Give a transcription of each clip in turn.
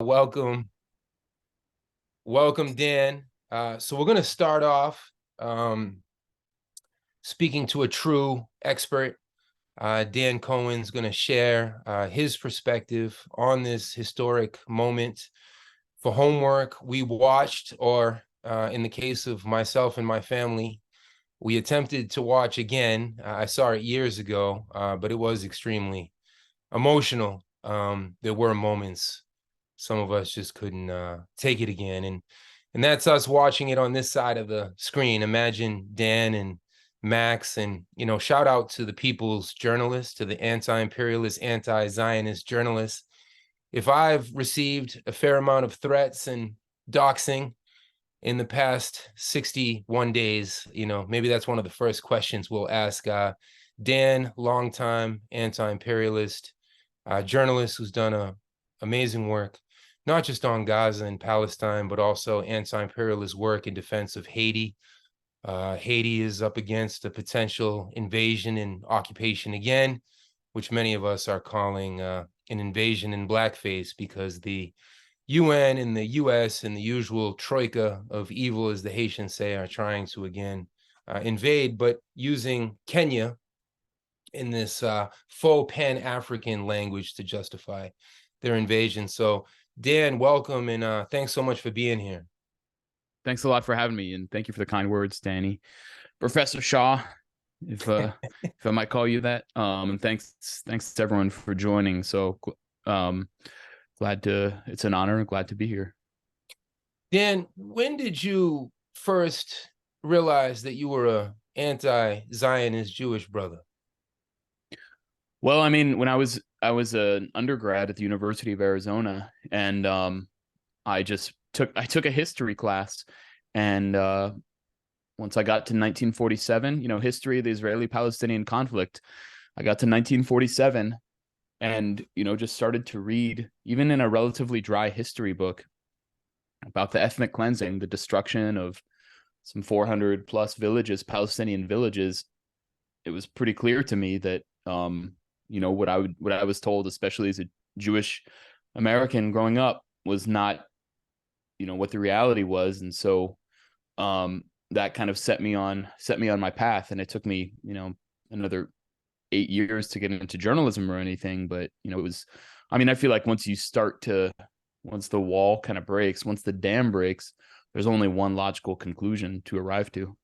Welcome, welcome, Dan. So we're going to start off speaking to a true expert. Dan Cohen's going to share his perspective on this historic moment. For homework, we watched, or in the case of myself and my family, we attempted to watch again. I saw it years ago, but it was extremely emotional. There were moments some of us just couldn't take it again, and that's us watching it on this side of the screen. Imagine Dan and Max, and shout out to the people's journalists, to the anti-imperialist, anti-Zionist journalists. If I've received a fair amount of threats and doxing in the past 61 days, maybe that's one of the first questions we'll ask Dan, longtime anti-imperialist journalist who's done amazing work, not just on Gaza and Palestine, but also anti-imperialist work in defense of Haiti. Haiti is up against a potential invasion and occupation again, which many of us are calling an invasion in blackface, because the UN and the US and the usual troika of evil, as the Haitians say, are trying to again invade, but using Kenya in this faux Pan-African language to justify their invasion. So Dan, welcome, and thanks so much for being here. Thanks a lot for having me, and thank you for the kind words, Danny. Professor Shaw, if I might call you that. And thanks to everyone for joining. So it's an honor and glad to be here. Dan, when did you first realize that you were a anti-Zionist Jewish brother? Well, I mean, when I was an undergrad at the University of Arizona, and I took a history class, and once I got to 1947, history of the Israeli-Palestinian conflict, I got to 1947, and just started to read, even in a relatively dry history book, about the ethnic cleansing, the destruction of some 400 plus villages, Palestinian villages. It was pretty clear to me that what I was told, especially as a Jewish American growing up, was not what the reality was. And so that kind of set me on my path, and it took me another 8 years to get into journalism or anything. But I feel like once the wall kind of breaks, once the dam breaks, there's only one logical conclusion to arrive to.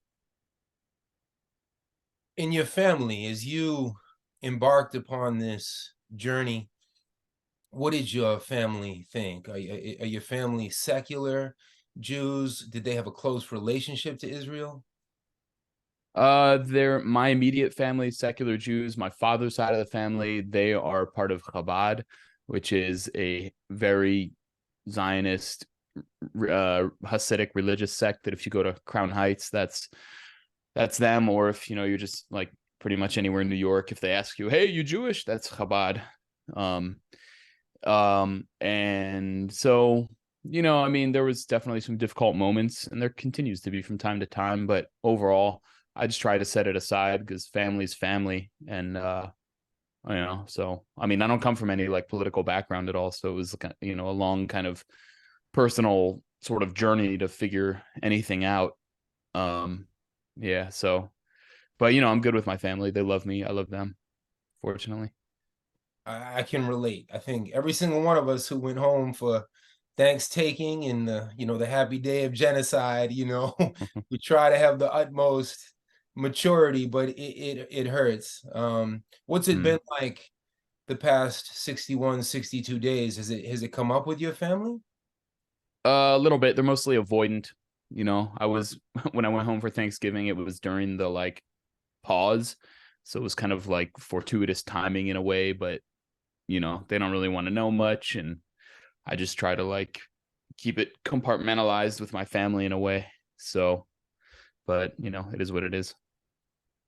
In your family, as you embarked upon this journey, what did your family think? Are your family secular Jews? Did they have a close relationship to Israel? They're my immediate family, secular Jews. My father's side of the family, they are part of Chabad, which is a very Zionist, Hasidic religious sect that if you go to Crown Heights, that's them. Or if you're just like pretty much anywhere in New York, if they ask you, "Hey, you Jewish?" That's Chabad. And so there was definitely some difficult moments, and there continues to be from time to time. But overall, I just try to set it aside because family's family, and so I don't come from any like political background at all, so it was a long kind of personal sort of journey to figure anything out. Yeah, so but I'm good with my family. They love me, I love them, fortunately. I can relate. I think every single one of us who went home for Thanksgiving and the happy day of genocide, we try to have the utmost maturity, but it hurts. What's it been like the past 61, 62 days? Has it come up with your family? A little bit. They're mostly avoidant. I was when I went home for Thanksgiving, it was during the like pause, so it was kind of like fortuitous timing in a way, but they don't really want to know much, and I just try to like keep it compartmentalized with my family in a way. So, but it is what it is.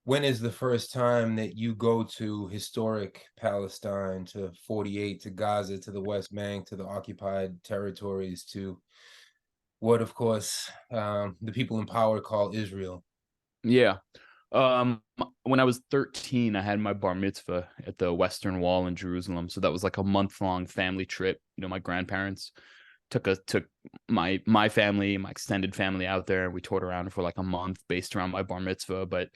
When is the first time that you go to historic Palestine, to 48, to Gaza, to the West Bank, to the occupied territories, to what, of course, the people in power call Israel? Yeah. When I was 13, I had my bar mitzvah at the Western Wall in Jerusalem. So that was like a month-long family trip. My grandparents took my family, my extended family out there, and we toured around for like a month based around my bar mitzvah. But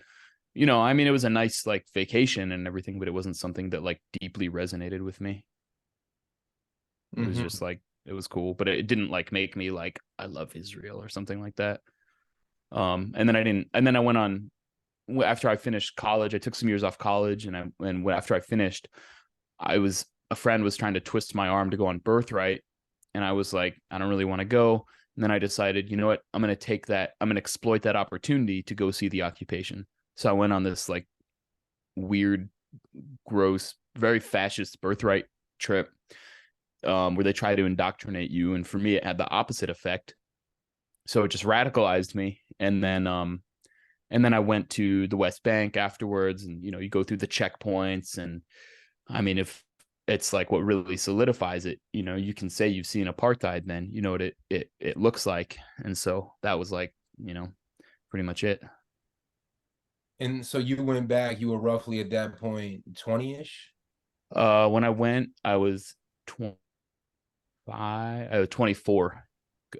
I mean, it was a nice like vacation and everything, but it wasn't something that like deeply resonated with me. It was just like, it was cool, but it didn't like make me like, I love Israel or something like that. And then I went on, after I finished college, I took some years off college, and after I finished, a friend was trying to twist my arm to go on Birthright, and I was like, I don't really want to go. And then I decided, you know what, I'm going to exploit that opportunity to go see the occupation. So I went on this like weird, gross, very fascist Birthright trip, where they try to indoctrinate you. And for me, it had the opposite effect. So it just radicalized me. And then I went to the West Bank afterwards, and you go through the checkpoints, and I mean, if it's like what really solidifies it, you can say you've seen apartheid, then you know what it looks like. And so that was like, pretty much it. And so you went back, you were roughly at that point 20-ish? When I went, I was 24.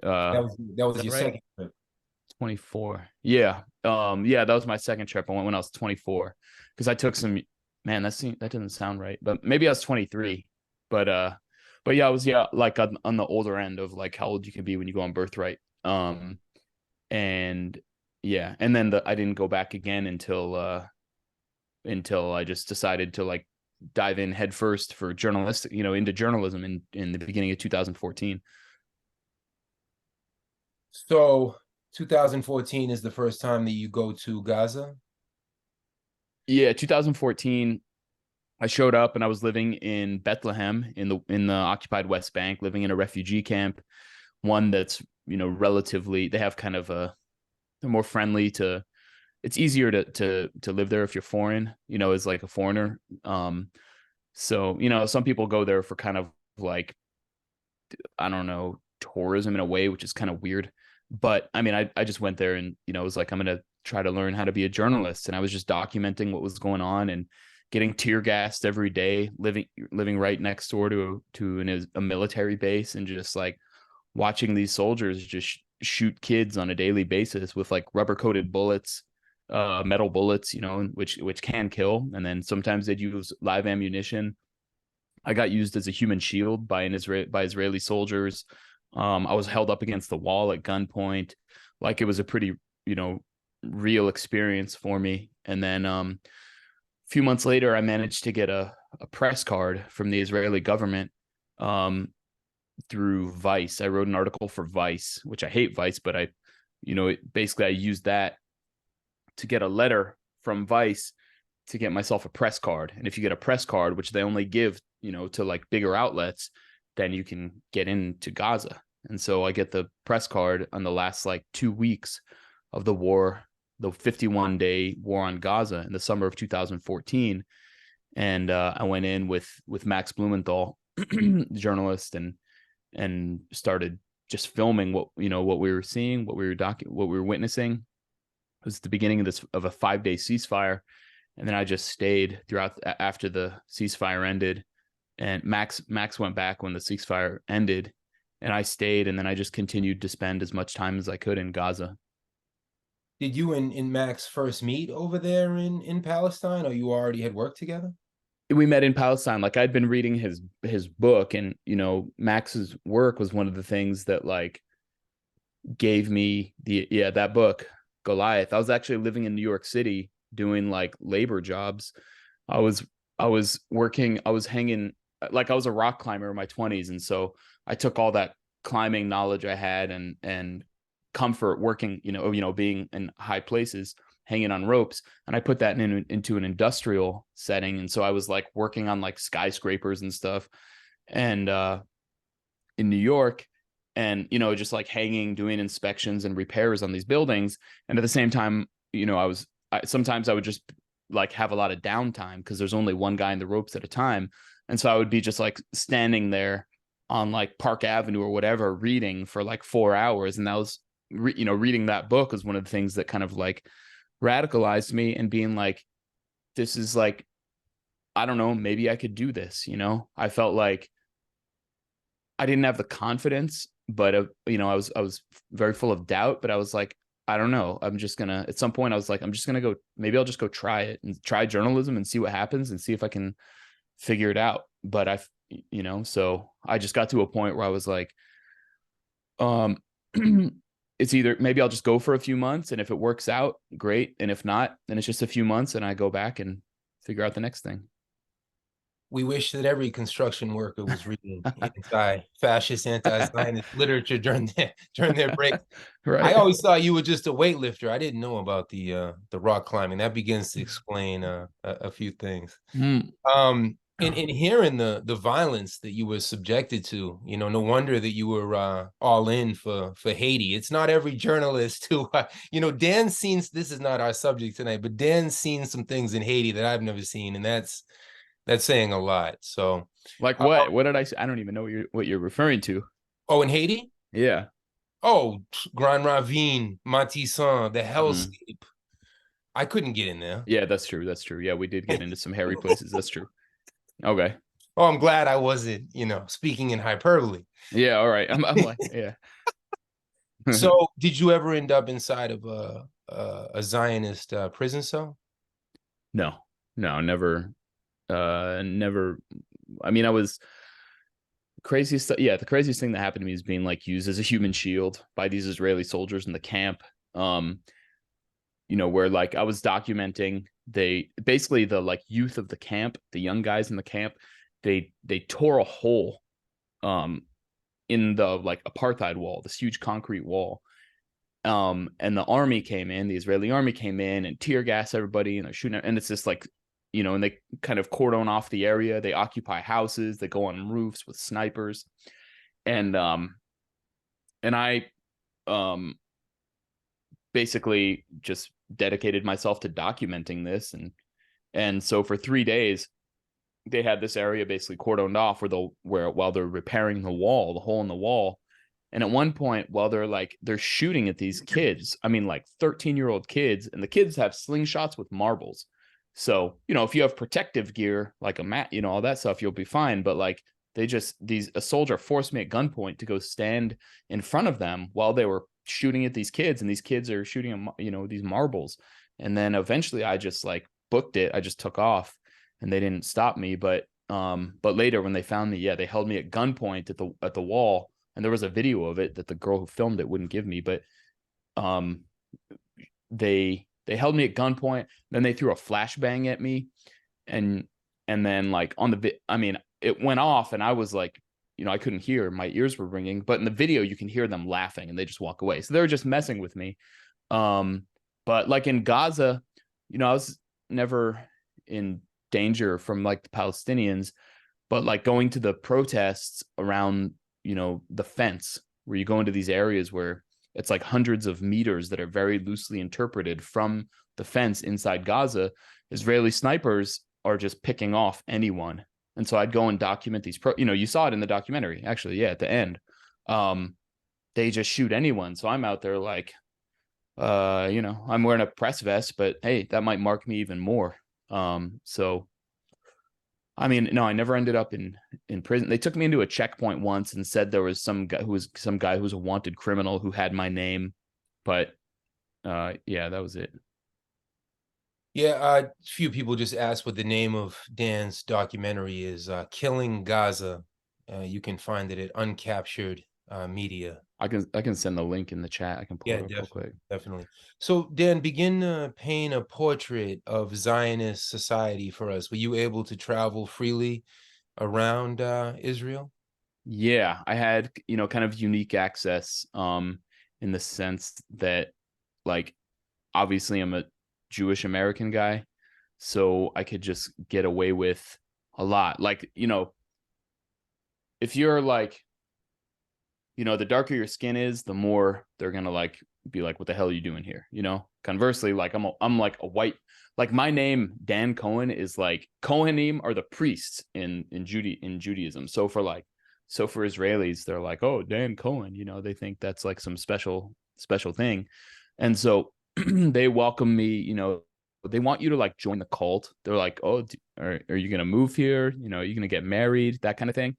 That was your right? second trip. 24. Yeah. Yeah, that was my second trip. I went when I was 24, because I took some, man, that doesn't sound right, but maybe I was 23. But yeah, I was, like on the older end of like how old you can be when you go on Birthright. And yeah, and then I didn't go back again until I just decided to like dive in headfirst for journalistic, into journalism in the beginning of 2014. So 2014 is the first time that you go to Gaza? Yeah, 2014, I showed up and I was living in Bethlehem in the occupied West Bank, living in a refugee camp, one that's, relatively, they have kind of they're more friendly to, it's easier to live there if you're foreign, as like a foreigner. So, some people go there for kind of like, I don't know, tourism in a way, which is kind of weird. But I mean, I just went there and, it was like, I'm going to try to learn how to be a journalist. And I was just documenting what was going on and getting tear gassed every day, living right next door to a military base, and just like watching these soldiers just shoot kids on a daily basis with like rubber coated bullets, metal bullets, which can kill. And then sometimes they'd use live ammunition. I got used as a human shield by Israeli soldiers. I was held up against the wall at gunpoint. Like, it was a pretty, real experience for me. And then a few months later, I managed to get a press card from the Israeli government through Vice. I wrote an article for Vice, which I hate Vice, but basically I used that to get a letter from Vice to get myself a press card. And if you get a press card, which they only give, to like bigger outlets, then you can get into Gaza. And so I get the press card on the last like 2 weeks of the war, the 51-day war on Gaza in the summer of 2014. And I went in with Max Blumenthal, journalist, and started just filming what we were seeing, what we were witnessing. It was the beginning of a 5-day ceasefire. And then I just stayed throughout after the ceasefire ended. And Max went back when the ceasefire ended, and I stayed. And then I just continued to spend as much time as I could in Gaza. Did you and Max first meet over there in Palestine, or you already had worked together? We met in Palestine. Like, I'd been reading his book, and Max's work was one of the things that like gave me that book, Goliath. I was actually living in New York City doing like labor jobs. I was working, I was hanging, like I was a rock climber in my 20s. And so I took all that climbing knowledge I had and comfort working, being in high places, hanging on ropes, and I put that into an industrial setting. And so I was like working on like skyscrapers and stuff, and in New York, and just like hanging, doing inspections and repairs on these buildings. And at the same time, sometimes I would just like have a lot of downtime because there's only one guy in the ropes at a time. And so I would be just like standing there on like Park Avenue or whatever, reading for like 4 hours. And that was, reading that book was one of the things that kind of like radicalized me and being like, this is like, I don't know, maybe I could do this, you know? I felt like I didn't have the confidence, but you know, I was very full of doubt, but I was like, I don't know. I'm just gonna, at some point I was like, I'm just gonna go, maybe I'll just go try it and try journalism and see what happens and see if I can figure it out. But you know, so I just got to a point where I was like, um, it's either maybe I'll just go for a few months, and if it works out, great. And if not, then it's just a few months and I go back and figure out the next thing. We wish that every construction worker was reading anti-fascist, anti-Zionist literature during their breaks. I Right. always thought you were just a weightlifter. I didn't know about the rock climbing. That begins to explain a few things. Mm. In hearing the violence that you were subjected to, you know, no wonder that you were all in for Haiti. It's not every journalist who, you know, Dan's seen, this is not our subject tonight, but Dan's seen some things in Haiti that I've never seen, and that's saying a lot. So, Like what? What did I say? I don't even know what you're referring to. oh, in Haiti? Yeah. Oh, Grand Ravine, Matissan, the Mm. hellscape. I couldn't get in there. Yeah, that's true. That's true. Yeah, we did get into some hairy places. That's true. Okay. Oh, I'm glad I wasn't, you know, speaking in hyperbole. Yeah. All right. I'm like, yeah. So, did you ever end up inside of a Zionist prison cell? No, no, never, never. I mean, I was craziest. Yeah, the craziest thing that happened to me is being like used as a human shield by these Israeli soldiers in the camp. You know, where like I was documenting, they basically, the like youth of the camp, the young guys in the camp, they tore a hole in the like apartheid wall, this huge concrete wall. And the army came in, the Israeli army came in and tear gas everybody, and they're shooting, and it's just like, you know, and they kind of cordon off the area, they occupy houses, they go on roofs with snipers. And I basically just dedicated myself to documenting this, and so for 3 days they had this area basically cordoned off where while they're repairing the wall, the hole in the wall. And at one point, while they're shooting at these kids, I mean, like 13-year-old kids, and the kids have slingshots with marbles. So, you know, if you have protective gear, like a mat, you know, all that stuff, you'll be fine. But like a soldier forced me at gunpoint to go stand in front of them while they were shooting at these kids, and these kids are shooting, you know, these marbles. And then eventually I just like booked it. I just took off and they didn't stop me. But later when they found me, yeah, they held me at gunpoint at the wall. And there was a video of it that the girl who filmed it wouldn't give me, but they held me at gunpoint. Then they threw a flashbang at me, and then like I mean, it went off, and I was like, you know, I couldn't hear, my ears were ringing. But in the video, you can hear them laughing, and they just walk away. So they were just messing with me. But like in Gaza, you know, I was never in danger from like the Palestinians, but like going to the protests around, you know, the fence, where you go into these areas where it's like hundreds of meters that are very loosely interpreted from the fence inside Gaza, Israeli snipers are just picking off anyone. And so I'd go and document these you know, you saw it in the documentary, actually. Yeah. At the end, they just shoot anyone. So I'm out there like, you know, I'm wearing a press vest, but hey, that might mark me even more. So I mean, no, I never ended up in prison. They took me into a checkpoint once and said there was some guy who was a wanted criminal who had my name, but yeah, that was it. Yeah, few people just asked what the name of Dan's documentary is. Killing Gaza. You can find it at Uncaptured Media. I can send the link in the chat. I can pull Yeah, it up real quick. definitely. So, Dan, begin paint a portrait of Zionist society for us. Were you able to travel freely around Israel? Yeah, I had, you know, kind of unique access in the sense that, like, obviously I'm a Jewish American guy, so I could just get away with a lot. Like, you know, if you're like, you know, the darker your skin is, the more they're gonna like be like, what the hell are you doing here? You know, conversely, like I'm like a white, like my name Dan Cohen is like, Kohanim are the priests in Judaism. So for Israelis, they're like, oh, Dan Cohen, you know, they think that's like some special thing. And so they welcome me, they want you to like join the cult. They're like, oh, are you gonna move here? Are you gonna get married? That kind of thing.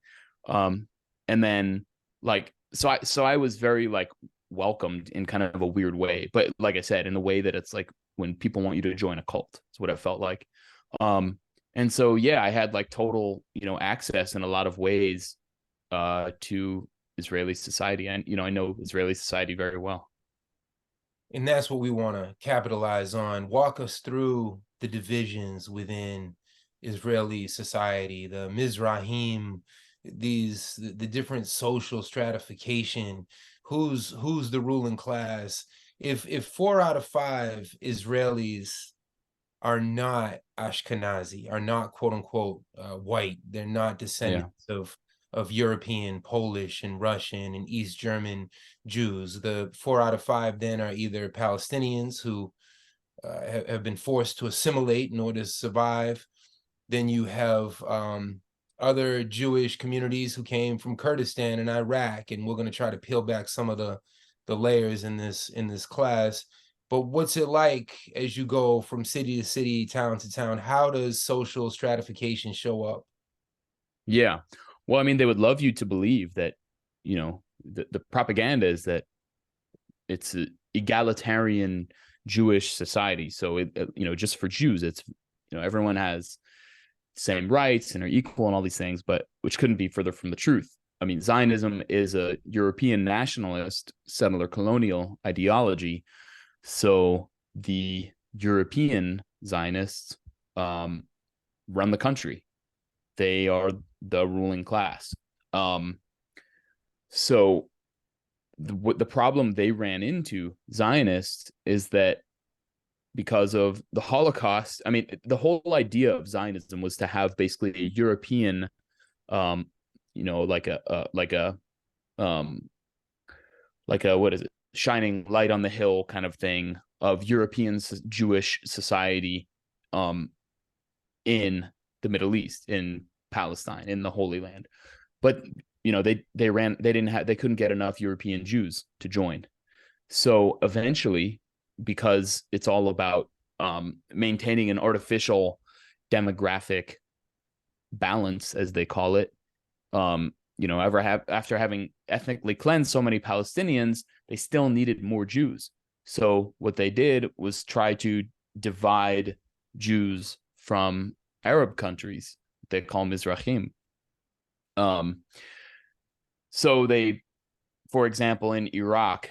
And then like so I was very like welcomed in kind of a weird way, but like I said, in the way that it's like when people want you to join a cult. It's what it felt like. And so yeah, I had like total access in a lot of ways to Israeli society, and I know Israeli society very well. And that's what we want to capitalize on. Walk us through the divisions within Israeli society, the Mizrahim, the different social stratification, who's the ruling class. If 4 out of 5 Israelis are not Ashkenazi, are not quote unquote white, they're not descendants of European, Polish, and Russian and East German Jews. The 4 out of 5 then are either Palestinians who have been forced to assimilate in order to survive. Then you have other Jewish communities who came from Kurdistan and Iraq, and we're going to try to peel back some of the layers in this class. But what's it like as you go from city to city, town to town? How does social stratification show up? Yeah. Well, I mean, they would love you to believe that, the propaganda is that it's an egalitarian Jewish society. So just for Jews, it's, everyone has same rights and are equal and all these things, but which couldn't be further from the truth. I mean, Zionism is a European nationalist settler colonial ideology. So the European Zionists run the country. They are the ruling class. So the problem they ran into, Zionists, is that because of the Holocaust, I mean, the whole idea of Zionism was to have basically a European, like a what is it, shining light on the hill kind of thing of European Jewish society, in the Middle East, in Palestine, in the Holy Land. But they couldn't get enough European Jews to join. So eventually, because it's all about maintaining an artificial demographic balance, as they call it, after having ethnically cleansed so many Palestinians, they still needed more Jews. So what they did was try to divide Jews from Arab countries. They call Mizrahim. So they, for example, in Iraq,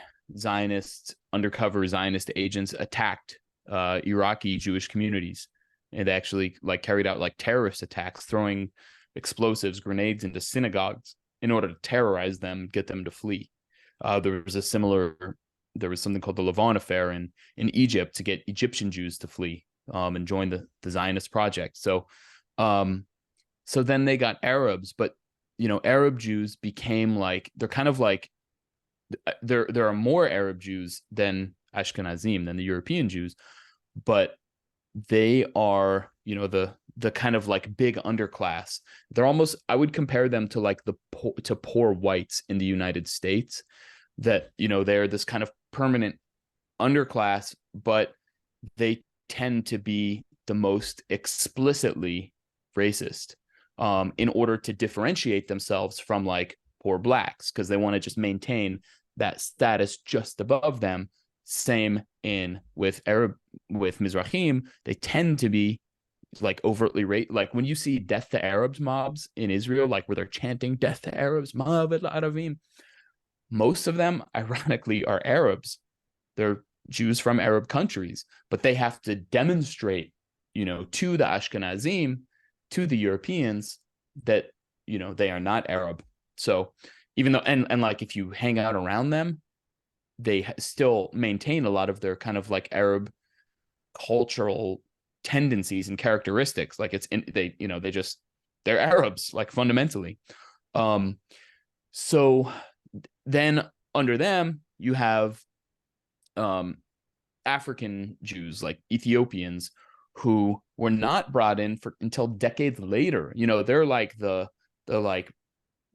undercover Zionist agents attacked Iraqi Jewish communities, and they actually carried out terrorist attacks, throwing explosives, grenades into synagogues in order to terrorize them, get them to flee. There was something called the Levant Affair in Egypt to get Egyptian Jews to flee and join the Zionist project. So then they got Arabs, but Arab Jews became they're kind of there are more Arab Jews than Ashkenazim, than the European Jews, but they are, the kind of big underclass. They're almost, I would compare them to to poor whites in the United States, that, they're this kind of permanent underclass, but they tend to be the most explicitly racist, in order to differentiate themselves from poor blacks, because they want to just maintain that status just above them. Same with Mizrahim, they tend to be overtly when you see death to Arabs mobs in Israel, where they're chanting death to Arabs, Ma'av al-Arabim, most of them ironically are Arabs. They're Jews from Arab countries, but they have to demonstrate, to the Ashkenazim, to the Europeans, that, they are not Arab. So even though, and if you hang out around them, they still maintain a lot of their kind of Arab cultural tendencies and characteristics. They're Arabs, fundamentally. So then under them, you have African Jews, like Ethiopians, who were not brought in until decades later. They're the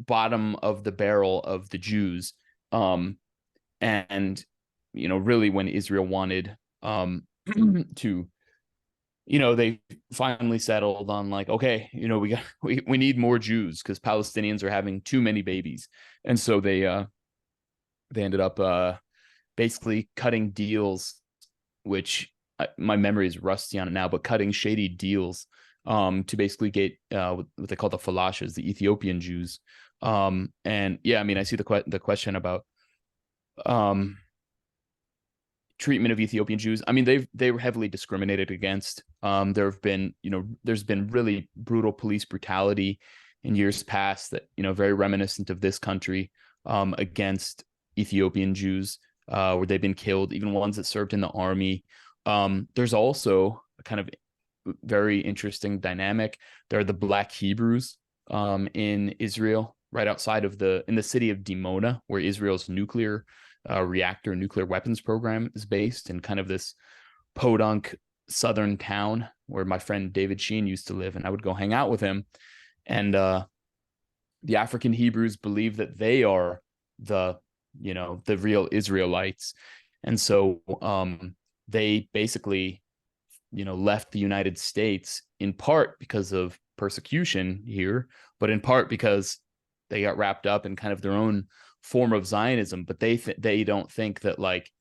bottom of the barrel of the Jews. And really when Israel wanted to, they finally settled on like, okay, we need more Jews because Palestinians are having too many babies. And so they ended up basically cutting deals, which my memory is rusty on it now, but cutting shady deals to basically get what they call the falashas, the Ethiopian Jews. And yeah, I mean, I see the question about treatment of Ethiopian Jews. I mean, they were heavily discriminated against. There have been, there's been really brutal police brutality in years past that, very reminiscent of this country against Ethiopian Jews, where they've been killed, even ones that served in the army. There's also a kind of very interesting dynamic. There are the Black Hebrews in Israel, right outside of in the city of Dimona, where Israel's nuclear weapons program is based, in kind of this podunk southern town where my friend David Sheen used to live, and I would go hang out with him. And the African Hebrews believe that they are the real Israelites, and so they basically left the United States in part because of persecution here, but in part because they got wrapped up in kind of their own form of Zionism. But they don't think that like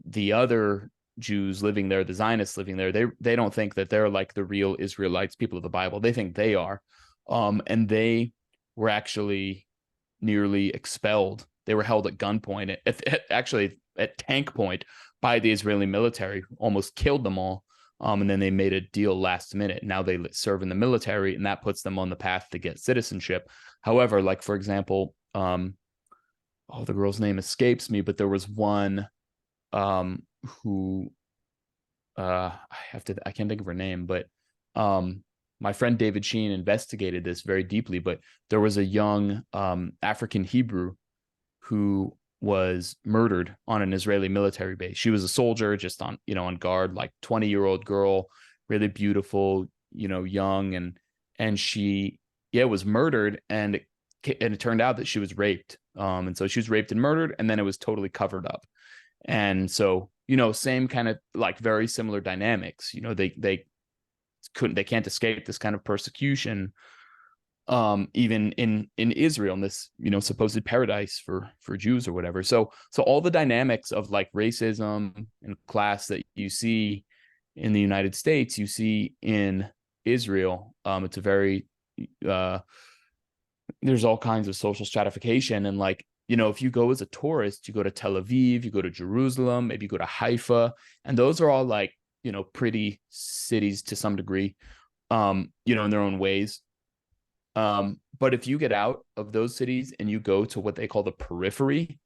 the other Jews living there, the Zionists living there, they don't think that they're like the real Israelites, people of the Bible. They think they are, and they were actually nearly expelled. They were held at gunpoint, actually at tank point, by the Israeli military, almost killed them all. And then they made a deal last minute. Now they serve in the military, and that puts them on the path to get citizenship. However, like, for example, the girl's name escapes me, but there was one who I can't think of her name, but my friend David Sheen investigated this very deeply. But there was a young African Hebrew who was murdered on an Israeli military base. She was a soldier, just on guard, like 20-year-old girl, really beautiful, young, and she was murdered, and it turned out that she was raped. And so she was raped and murdered, and then it was totally covered up. And so, same kind of like very similar dynamics. They can't escape this kind of persecution, even in Israel, in this supposed paradise for Jews or whatever. So all the dynamics of like racism and class that you see in the United States, you see in Israel. It's a very there's all kinds of social stratification, and like, if you go as a tourist, you go to Tel Aviv, you go to Jerusalem, maybe you go to Haifa, and those are all like pretty cities to some degree, in their own ways. But if you get out of those cities and you go to what they call the periphery,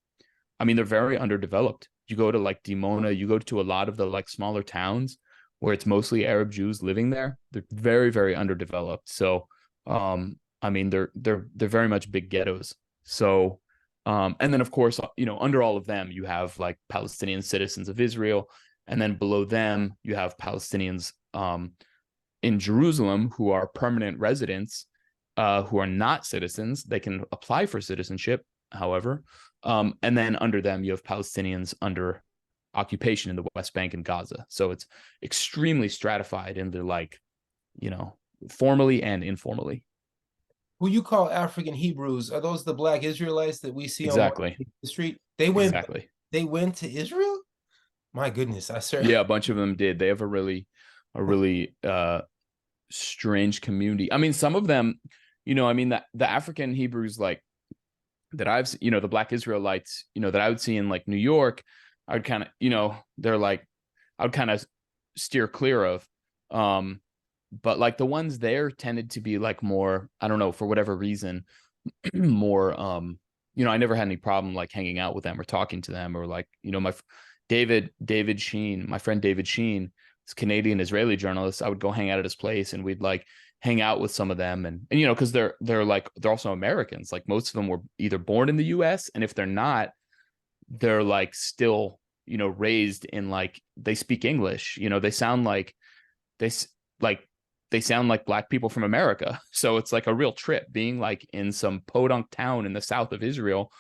I mean, they're very underdeveloped. You go to like Dimona, you go to a lot of the like smaller towns where it's mostly Arab Jews living there. They're very, very underdeveloped. So, I mean, they're very much big ghettos. So, and then of course, under all of them, you have like Palestinian citizens of Israel, and then below them, you have Palestinians in Jerusalem who are permanent residents, who are not citizens. They can apply for citizenship, however. And then under them, you have Palestinians under occupation in the West Bank and Gaza. So it's extremely stratified into like, formally and informally. Who you call African Hebrews, are those the Black Israelites that we see Exactly. on the street? They went to Israel? My goodness, Yeah, a bunch of them did. They have a really strange community. I mean, some of them, I mean, the African Hebrews, like, that I've, the Black Israelites, that I would see in like New York, I would kind of, they're like, I would kind of steer clear of. But like the ones there tended to be like more, I don't know, for whatever reason, more, I never had any problem like hanging out with them or talking to them, or like, my David Sheen, my friend David Sheen, this Canadian Israeli journalist, I would go hang out at his place, and we'd like hang out with some of them, and because they're also Americans. Like most of them were either born in the US, and if they're not, they're like still raised in, like, they speak English. They sound like they sound like Black people from America. So it's like a real trip being like in some podunk town in the south of Israel,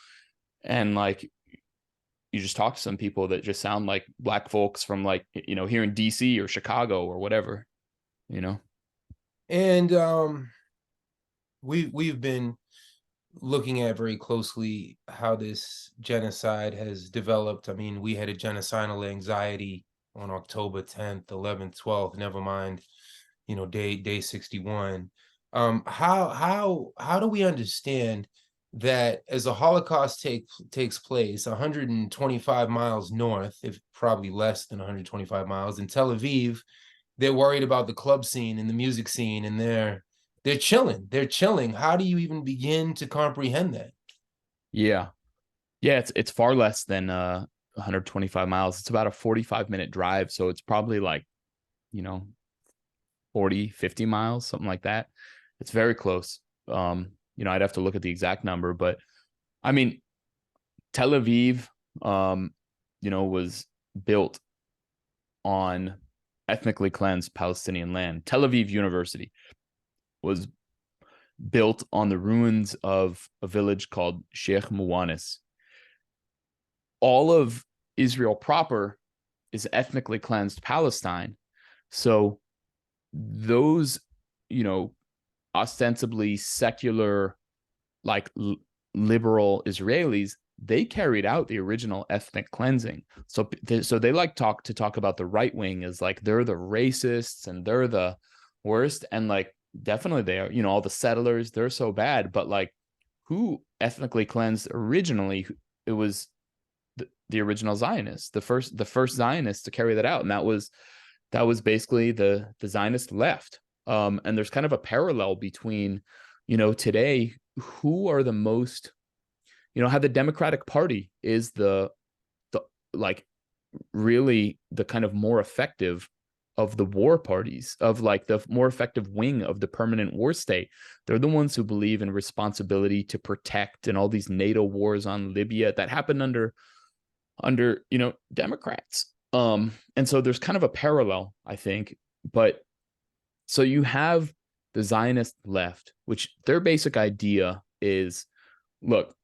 and like you just talk to some people that just sound like black folks from like, here in DC or Chicago or whatever, And we've been looking at very closely how this genocide has developed. I mean, we had a genocidal anxiety on October 10th, 11th, 12th, never mind, day 61. How do we understand that as the Holocaust takes place 125 miles north, if probably less than 125 miles, in Tel Aviv, they're worried about the club scene and the music scene, and they're chilling. They're chilling. How do you even begin to comprehend that? Yeah. Yeah, it's far less than 125 miles. It's about a 45-minute drive, so it's probably like, 40, 50 miles, something like that. It's very close. I'd have to look at the exact number, but I mean, Tel Aviv, was built on ethnically cleansed Palestinian land. Tel Aviv University was built on the ruins of a village called Sheikh Muwanis. All of Israel proper is ethnically cleansed Palestine. So those, ostensibly secular, like liberal Israelis, they carried out the original ethnic cleansing. So they like to talk about the right wing as like they're the racists and they're the worst, and like definitely they are. All the settlers, they're so bad, but like who ethnically cleansed originally? It was the original Zionists, the first Zionists to carry that out, and that was basically the Zionist left. And there's kind of a parallel between, today, who are the most, how the Democratic Party is the like really the kind of more effective of the war parties, of like the more effective wing of the permanent war state. They're the ones who believe in responsibility to protect, and all these NATO wars on Libya that happened under Democrats. And so there's kind of a parallel, I think. But so you have the Zionist left, which their basic idea is, look,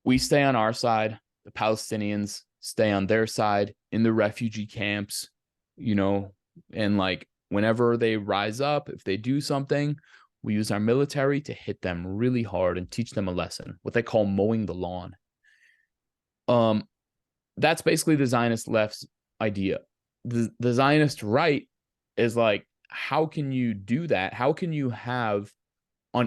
we stay on our side, the Palestinians stay on their side in the refugee camps, and like whenever they rise up, if they do something, we use our military to hit them really hard and teach them a lesson, what they call mowing the lawn. That's basically the Zionist left's idea. The Zionist right is like, how can you do that? How can you have,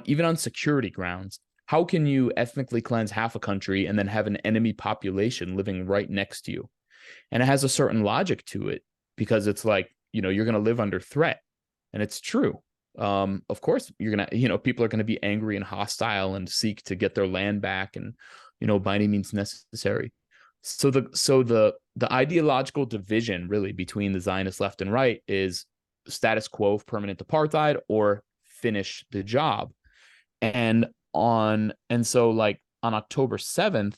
even on security grounds, how can you ethnically cleanse half a country and then have an enemy population living right next to you? And it has a certain logic to it, because it's like, you're going to live under threat. And it's true. Of course, you're going to, people are going to be angry and hostile and seek to get their land back, and, by any means necessary. So the ideological division really between the Zionist left and right is status quo of permanent apartheid or finish the job. And so like on October 7th,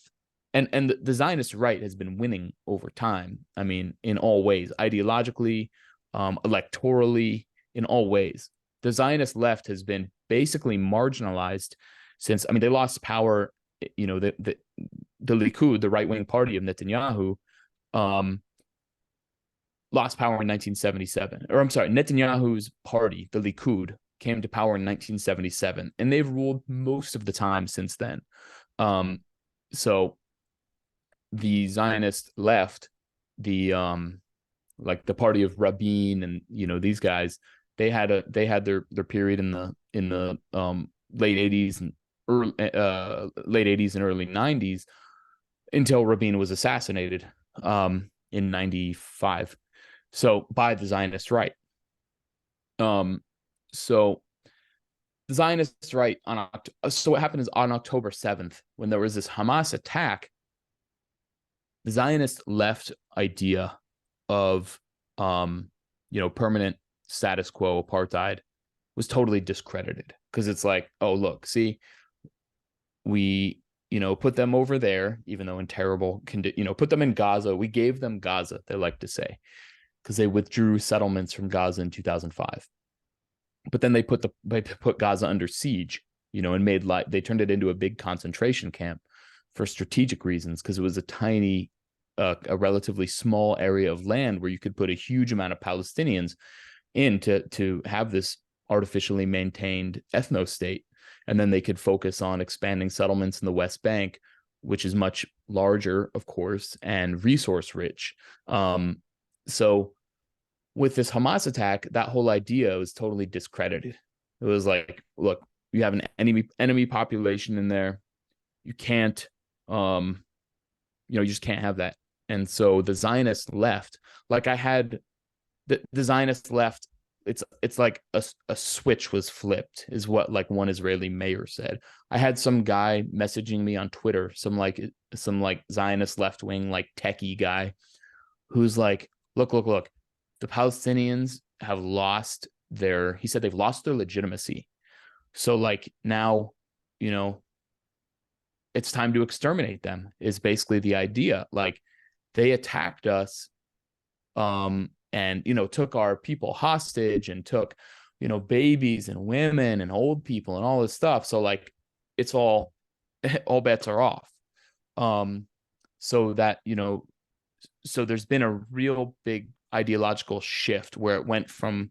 and the Zionist right has been winning over time. I mean, in all ways, ideologically, electorally, in all ways. The Zionist left has been basically marginalized since, they lost power, the Likud, the right-wing party of Netanyahu, lost power in 1977. Or I'm sorry, Netanyahu's party, the Likud, came to power in 1977, and they've ruled most of the time since then. So the Zionist left, the like the party of Rabin and these guys, they had their period in the late 80s and late 80s and early 90s until Rabin was assassinated in 95. So by the Zionist right. So the Zionist right so what happened is on October 7th, when there was this Hamas attack, the Zionist left idea of permanent status quo apartheid was totally discredited, because it's like, oh, look, see, we put them over there, even though in terrible condition, put them in Gaza. We gave them Gaza, they like to say, because they withdrew settlements from Gaza in 2005. But then they put Gaza under siege, and they turned it into a big concentration camp for strategic reasons, because it was a relatively small area of land where you could put a huge amount of Palestinians in to have this artificially maintained ethno state, and then they could focus on expanding settlements in the West Bank, which is much larger, of course, and resource rich. So with this Hamas attack, that whole idea was totally discredited. It was like, look, you have an enemy population in there. You can't, you just can't have that. And so the Zionist left, like I had the Zionist left, it's like a switch was flipped, is what like one Israeli mayor said. I had some guy messaging me on Twitter, some Zionist left wing like techie guy, who's like, look, the Palestinians have lost he said they've lost their legitimacy. So like now, it's time to exterminate them, is basically the idea. Like they attacked us, and took our people hostage and took babies and women and old people and all this stuff. So like it's all bets are off. So that so there's been a real big ideological shift where it went from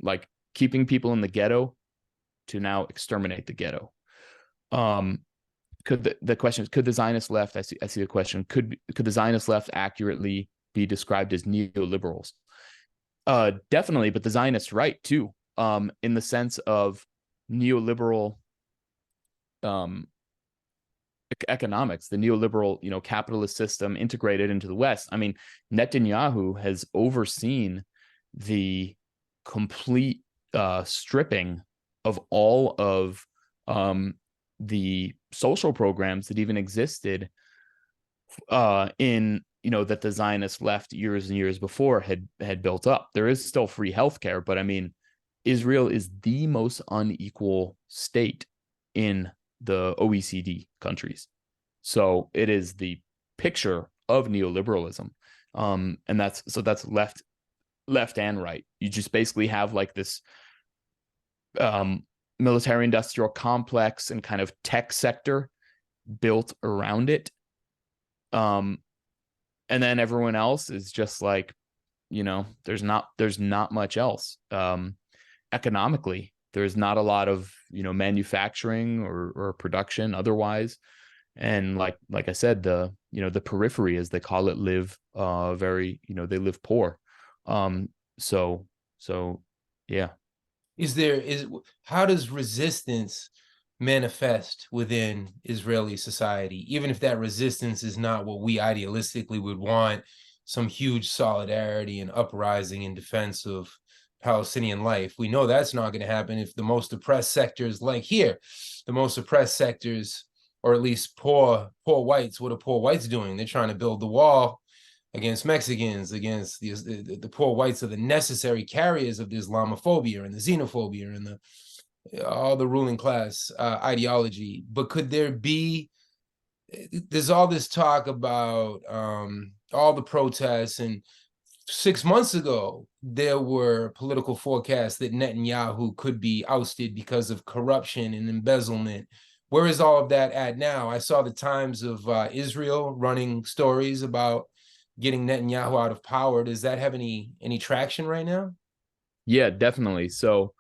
like keeping people in the ghetto to now exterminate the ghetto. Could the question is, could the Zionist left, I see the question, could the Zionist left accurately be described as neoliberals? Definitely, but the Zionist right too, in the sense of neoliberal economics, the neoliberal capitalist system integrated into the West. I mean, Netanyahu has overseen the complete stripping of all of the social programs that even existed in that the Zionist left years and years before had built up. There is still free healthcare, but I mean, Israel is the most unequal state in the OECD countries. So it is the picture of neoliberalism. And that's left and right. You just basically have like this military industrial complex and kind of tech sector built around it. And then everyone else is just like, there's not much else. Economically, there's not a lot of, manufacturing or production otherwise. And like I said, the periphery, as they call it, live very, they live poor. So yeah. How does resistance manifest within Israeli society, even if that resistance is not what we idealistically would want, some huge solidarity and uprising in defense of Palestinian life? We know that's not going to happen if the most oppressed sectors, like here, the most oppressed sectors, or at least poor whites, what are poor whites doing? They're trying to build the wall against Mexicans, against the poor whites are the necessary carriers of the Islamophobia and the xenophobia and all the ruling class ideology. But could there be, there's all this talk about all the protests, and 6 months ago, there were political forecasts that Netanyahu could be ousted because of corruption and embezzlement. Where is all of that at now? I saw the Times of Israel running stories about getting Netanyahu out of power. Does that have any traction right now? Yeah, definitely. So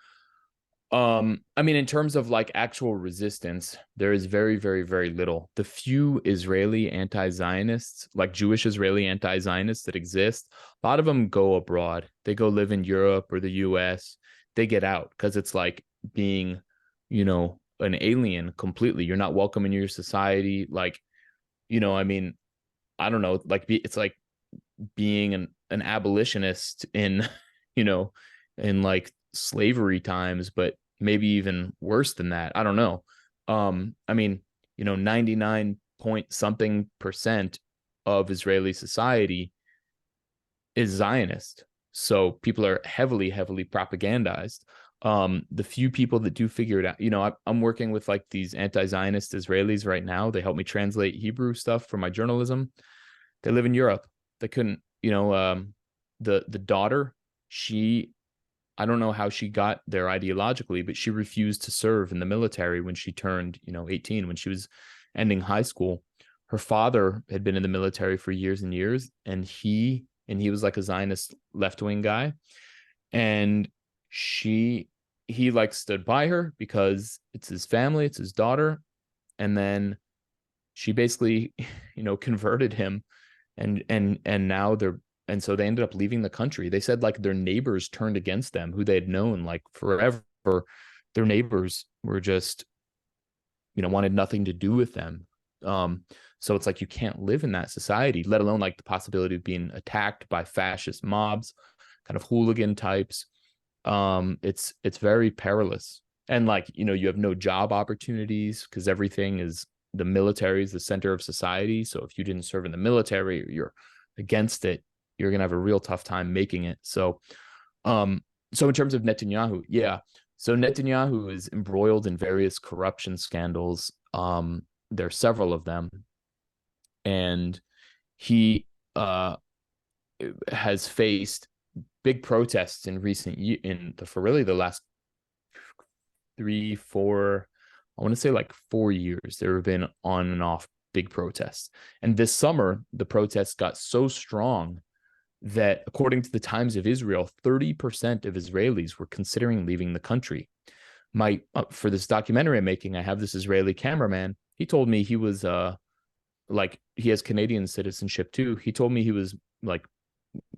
I mean, in terms of like actual resistance, there is very, very, very little. The few Israeli anti-Zionists, like Jewish Israeli anti-Zionists that exist, a lot of them go abroad. They go live in Europe or the US. They get out because it's like being, an alien completely. You're not welcome in your society. Like, I mean, I don't know, like it's like being an abolitionist in, in like slavery times, but maybe even worse than that. I don't know. I mean, 99 point something percent of Israeli society is Zionist. So people are heavily, heavily propagandized. The few people that do figure it out, I'm working with like these anti-Zionist Israelis right now. They help me translate Hebrew stuff for my journalism. They live in Europe. They couldn't, the daughter, I don't know how she got there ideologically, but she refused to serve in the military when she turned, 18, when she was ending high school. Her father had been in the military for years and years, and he was like a Zionist left-wing guy, and he like stood by her because it's his family, it's his daughter, and then she basically, converted him, and now so they ended up leaving the country. They said like their neighbors turned against them, who they had known like forever. Their neighbors were just, wanted nothing to do with them. So it's like you can't live in that society, let alone like the possibility of being attacked by fascist mobs, kind of hooligan types. It's very perilous. And like, you have no job opportunities because the military is the center of society. So if you didn't serve in the military or you're against it, you're going to have a real tough time making it. So in terms of Netanyahu, yeah. So Netanyahu is embroiled in various corruption scandals. There are several of them. And he has faced big protests in the last 3-4, I want to say like 4 years. There have been on and off big protests. And this summer, the protests got so strong that according to the Times of Israel, 30% of Israelis were considering leaving the country. For this documentary I'm making, I have this Israeli cameraman. He told me he was like, he has Canadian citizenship too. He told me he was like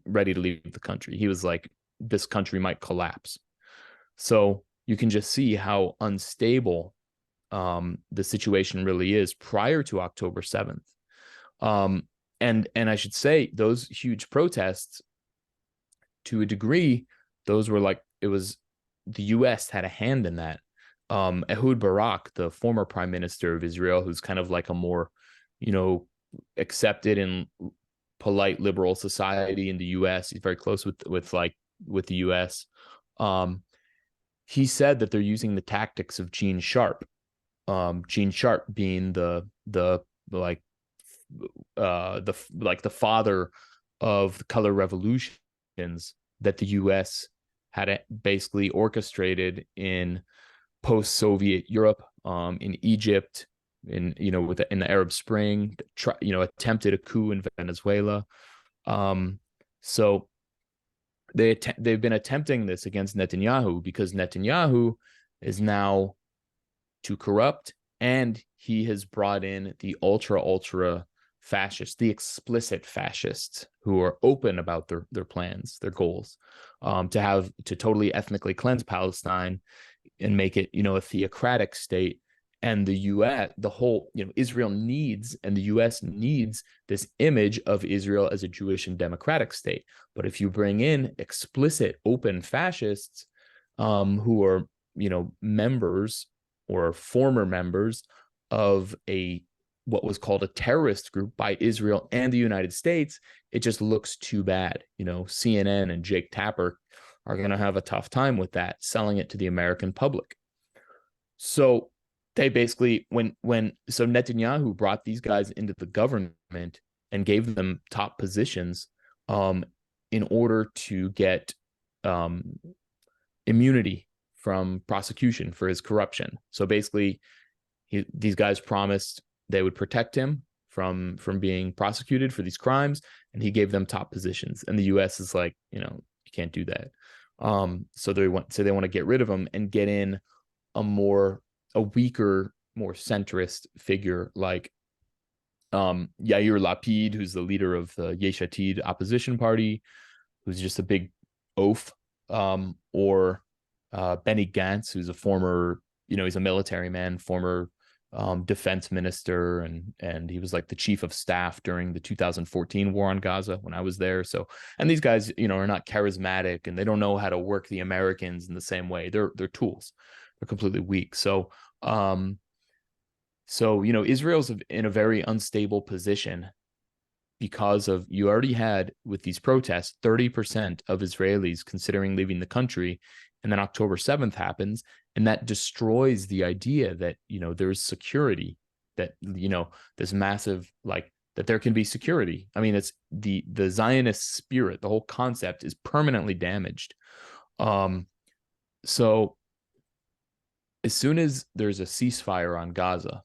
ready to leave the country. He was like, this country might collapse. So you can just see how unstable the situation really is prior to October 7th. And I should say those huge protests, to a degree, those were like, it was the US had a hand in that. Ehud Barak, the former prime minister of Israel, who's kind of like a more, accepted in polite liberal society in the US. He's very close with the US. He said that they're using the tactics of Gene Sharp. Gene Sharp being the father of the color revolutions that the US had basically orchestrated in post-Soviet Europe, in Egypt, in the Arab Spring, attempted a coup in Venezuela. So they've been attempting this against Netanyahu because Netanyahu is now too corrupt, and he has brought in the ultra fascists, the explicit fascists who are open about their plans, their goals, to totally ethnically cleanse Palestine and make it, a theocratic state. And the US, Israel needs, and the US needs this image of Israel as a Jewish and democratic state. But if you bring in explicit open fascists, who are, members or former members of what was called a terrorist group by Israel and the United States, it just looks too bad. CNN and Jake Tapper are going to have a tough time with that, selling it to the American public. So they basically, so Netanyahu brought these guys into the government and gave them top positions in order to get immunity from prosecution for his corruption. So basically, these guys promised they would protect him from being prosecuted for these crimes, and he gave them top positions. And the U.S. is like, you can't do that. So they want to get rid of him and get in a weaker, more centrist figure like Yair Lapid, who's the leader of the Yesh Atid opposition party, who's just a big oaf, or Benny Gantz, who's a former, he's a military man, former defense minister, and he was like the chief of staff during the 2014 war on Gaza when I was there. So, and these guys, are not charismatic, and they don't know how to work the Americans in the same way. They're tools. They're completely weak. So, Israel's in a very unstable position because of, you already had with these protests, 30% of Israelis considering leaving the country. And then October 7th happens, and that destroys the idea that, there's security, that, this massive, that there can be security. I mean, it's the Zionist spirit, the whole concept is permanently damaged. So as soon as there's a ceasefire on Gaza,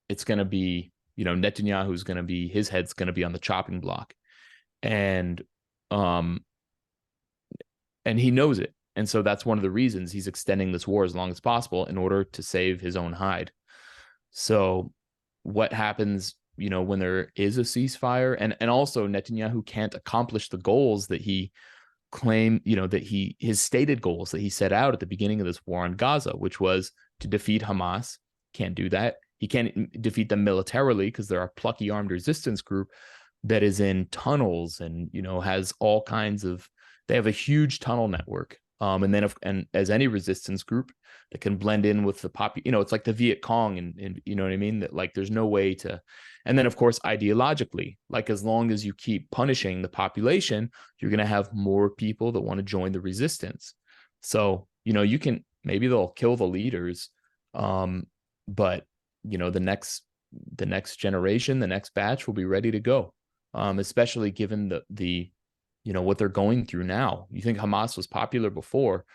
it's going to be, Netanyahu's going to be, his head's going to be on the chopping block. And um and he knows it. And so that's one of the reasons he's extending this war as long as possible in order to save his own hide. So what happens, when there is a ceasefire, and also Netanyahu can't accomplish the goals that he claimed, that his stated goals that he set out at the beginning of this war on Gaza, which was to defeat Hamas. Can't do that. He can't defeat them militarily because they're a plucky armed resistance group that is in tunnels and, has all kinds of, they have a huge tunnel network. And as any resistance group that can blend in with the it's like the Viet Cong, and you know what I mean? That like there's no way to. And then of course, ideologically, like as long as you keep punishing the population, you're going to have more people that want to join the resistance. So, maybe they'll kill the leaders. But the next generation, the next batch will be ready to go. Especially given the what they're going through now. You think Hamas was popular before.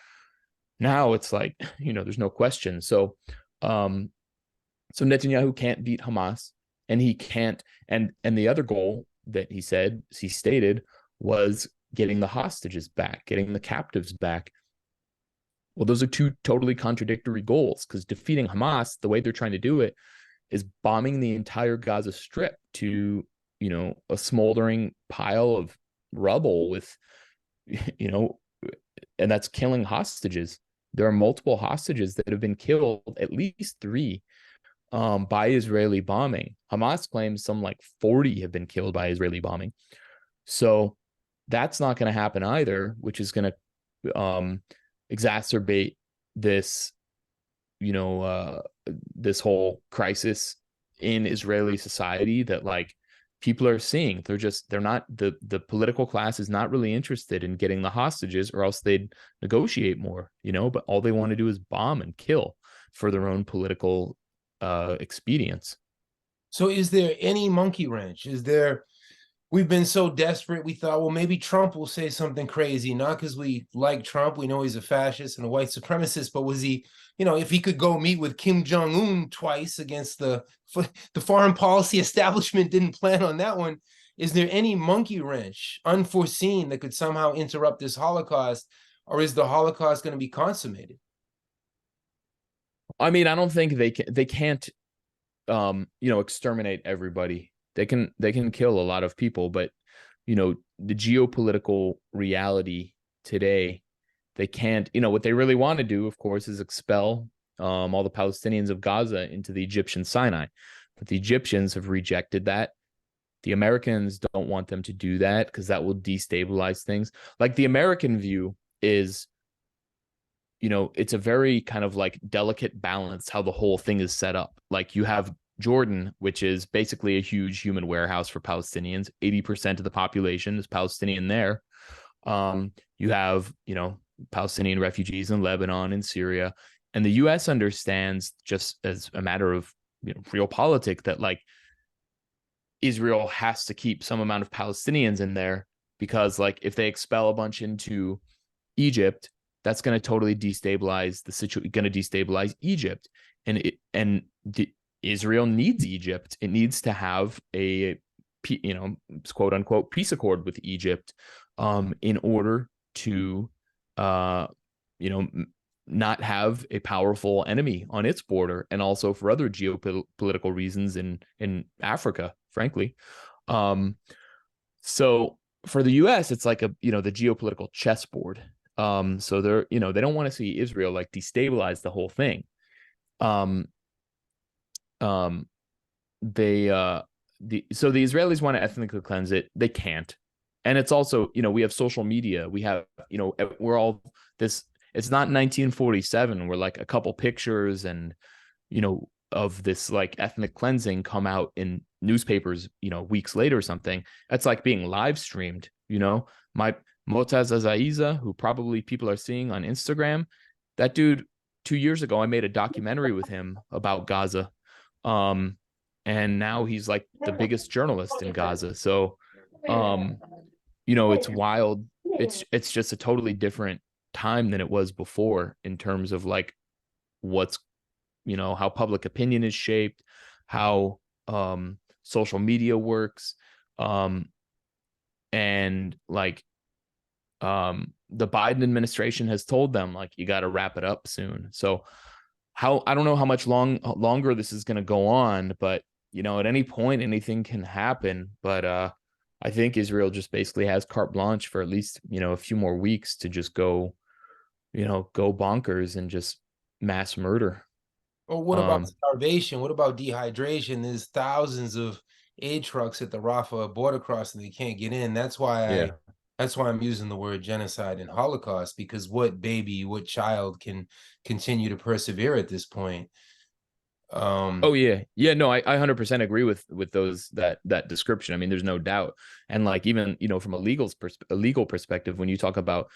Now it's like, there's no question. So Netanyahu can't beat Hamas, and he can't, and the other goal that he stated was getting the hostages back, getting the captives back. Well, those are two totally contradictory goals, because defeating Hamas, the way they're trying to do it, is bombing the entire Gaza Strip to, a smoldering pile of rubble with, and that's killing hostages. There are multiple hostages that have been killed, at least 3, by Israeli bombing. Hamas claims some like 40 have been killed by Israeli bombing. So that's not going to happen either, which is going to exacerbate this, this whole crisis in Israeli society that like people are seeing. They're not, the political class is not really interested in getting the hostages, or else they'd negotiate more, but all they want to do is bomb and kill for their own political expedience. So is there any monkey wrench? We've been so desperate, we thought, well, maybe Trump will say something crazy, not because we like Trump, we know he's a fascist and a white supremacist, but was he, if he could go meet with Kim Jong-un twice against the foreign policy establishment didn't plan on that one. Is there any monkey wrench unforeseen that could somehow interrupt this Holocaust, or is the Holocaust going to be consummated? I mean, I don't think they can't exterminate everybody. They can kill a lot of people, but the geopolitical reality today, they can't. What they really want to do, of course, is expel all the Palestinians of Gaza into the Egyptian Sinai, but the Egyptians have rejected that. The Americans don't want them to do that because that will destabilize things. Like the American view is, it's a very kind of like delicate balance how the whole thing is set up. Like you have Jordan, which is basically a huge human warehouse for Palestinians. 80% of the population is Palestinian there. You have, Palestinian refugees in Lebanon and Syria. And the U.S. understands, just as a matter of realpolitik, that like Israel has to keep some amount of Palestinians in there, because like if they expel a bunch into Egypt, that's going to totally destabilize the situation, going to destabilize Egypt. Israel needs Egypt. It needs to have a, quote unquote, peace accord with Egypt in order to, not have a powerful enemy on its border, and also for other geopolitical reasons in Africa, frankly. So for the U.S., it's like the geopolitical chessboard. So they're, they don't want to see Israel like destabilize the whole thing. So the Israelis want to ethnically cleanse it. They can't. And it's also, we have social media. We have, we're all this, it's not 1947 where like a couple pictures and, of this like ethnic cleansing come out in newspapers, weeks later or something. That's like being live streamed, my Motaz Azaiza, who probably people are seeing on Instagram, that dude, 2 years ago, I made a documentary with him about Gaza. And now he's like the biggest journalist in Gaza. So, it's wild. It's just a totally different time than it was before in terms of like what's, how public opinion is shaped, how social media works, um, and like the Biden administration has told them like you got to wrap it up soon. So how I don't know how much longer this is going to go on, but at any point anything can happen. But I think Israel just basically has carte blanche for at least a few more weeks to just go bonkers and just mass murder. Or what about Um, starvation? What about dehydration? There's thousands of aid trucks at the Rafah border crossing. They can't get in. yeah. That's why I'm using the word genocide and Holocaust, because what baby, what child can continue to persevere at this point? Oh yeah, yeah. No, I 100% agree with those that description. I mean, there's no doubt. And like even from a legal perspective, when you talk about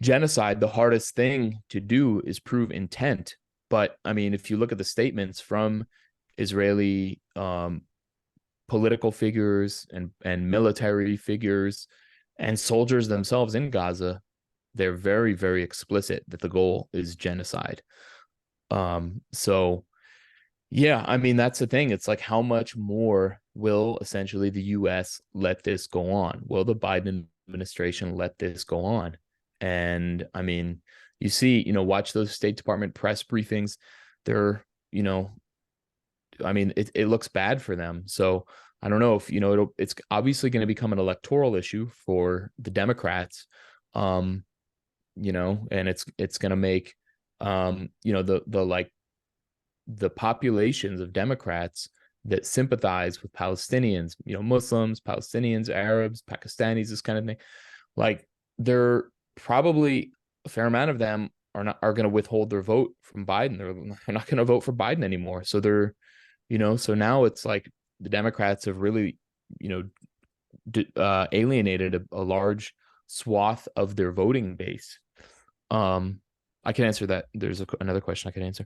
genocide, the hardest thing to do is prove intent. But I mean, if you look at the statements from Israeli political figures and military figures and soldiers themselves in Gaza, they're very, very explicit that the goal is genocide. So yeah, I mean, that's the thing. It's like, how much more will essentially the US let this go on? Will the Biden administration let this go on? And I mean, you see, watch those State Department press briefings. They're, I mean, it looks bad for them. So I don't know if, it's obviously going to become an electoral issue for the Democrats. Um, and it's going to make, the populations of Democrats that sympathize with Palestinians, Muslims, Palestinians, Arabs, Pakistanis, this kind of thing. Like, they're probably a fair amount of them are going to withhold their vote from Biden. They're not going to vote for Biden anymore. So so now it's like the Democrats have really, alienated a large swath of their voting base. I can answer that. There's another question I can answer.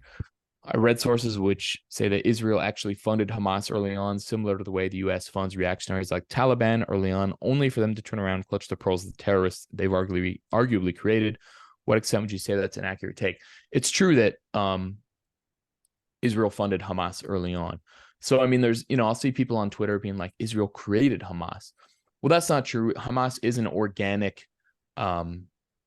I read sources which say that Israel actually funded Hamas early on, similar to the way the U.S. funds reactionaries like Taliban early on, only for them to turn around and clutch the pearls of the terrorists they've arguably created. What extent would you say that's an accurate take? It's true that Israel funded Hamas early on. So, I mean, there's, I'll see people on Twitter being like, Israel created Hamas. Well, that's not true. Hamas is an organic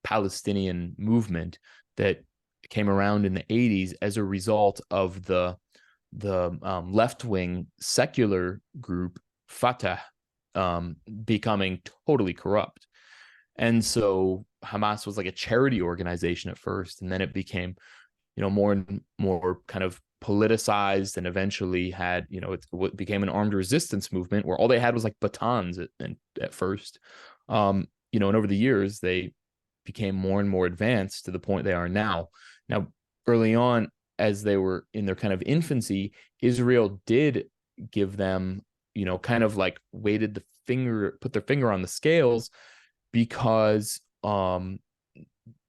Palestinian movement that came around in the 80s as a result of the left-wing secular group Fatah becoming totally corrupt. And so Hamas was like a charity organization at first, and then it became, more and more kind of politicized, and eventually had, it became an armed resistance movement where all they had was like batons at first. And over the years, they became more and more advanced to the point they are now. Now, early on, as they were in their kind of infancy, Israel did give them, kind of like put their finger on the scales, because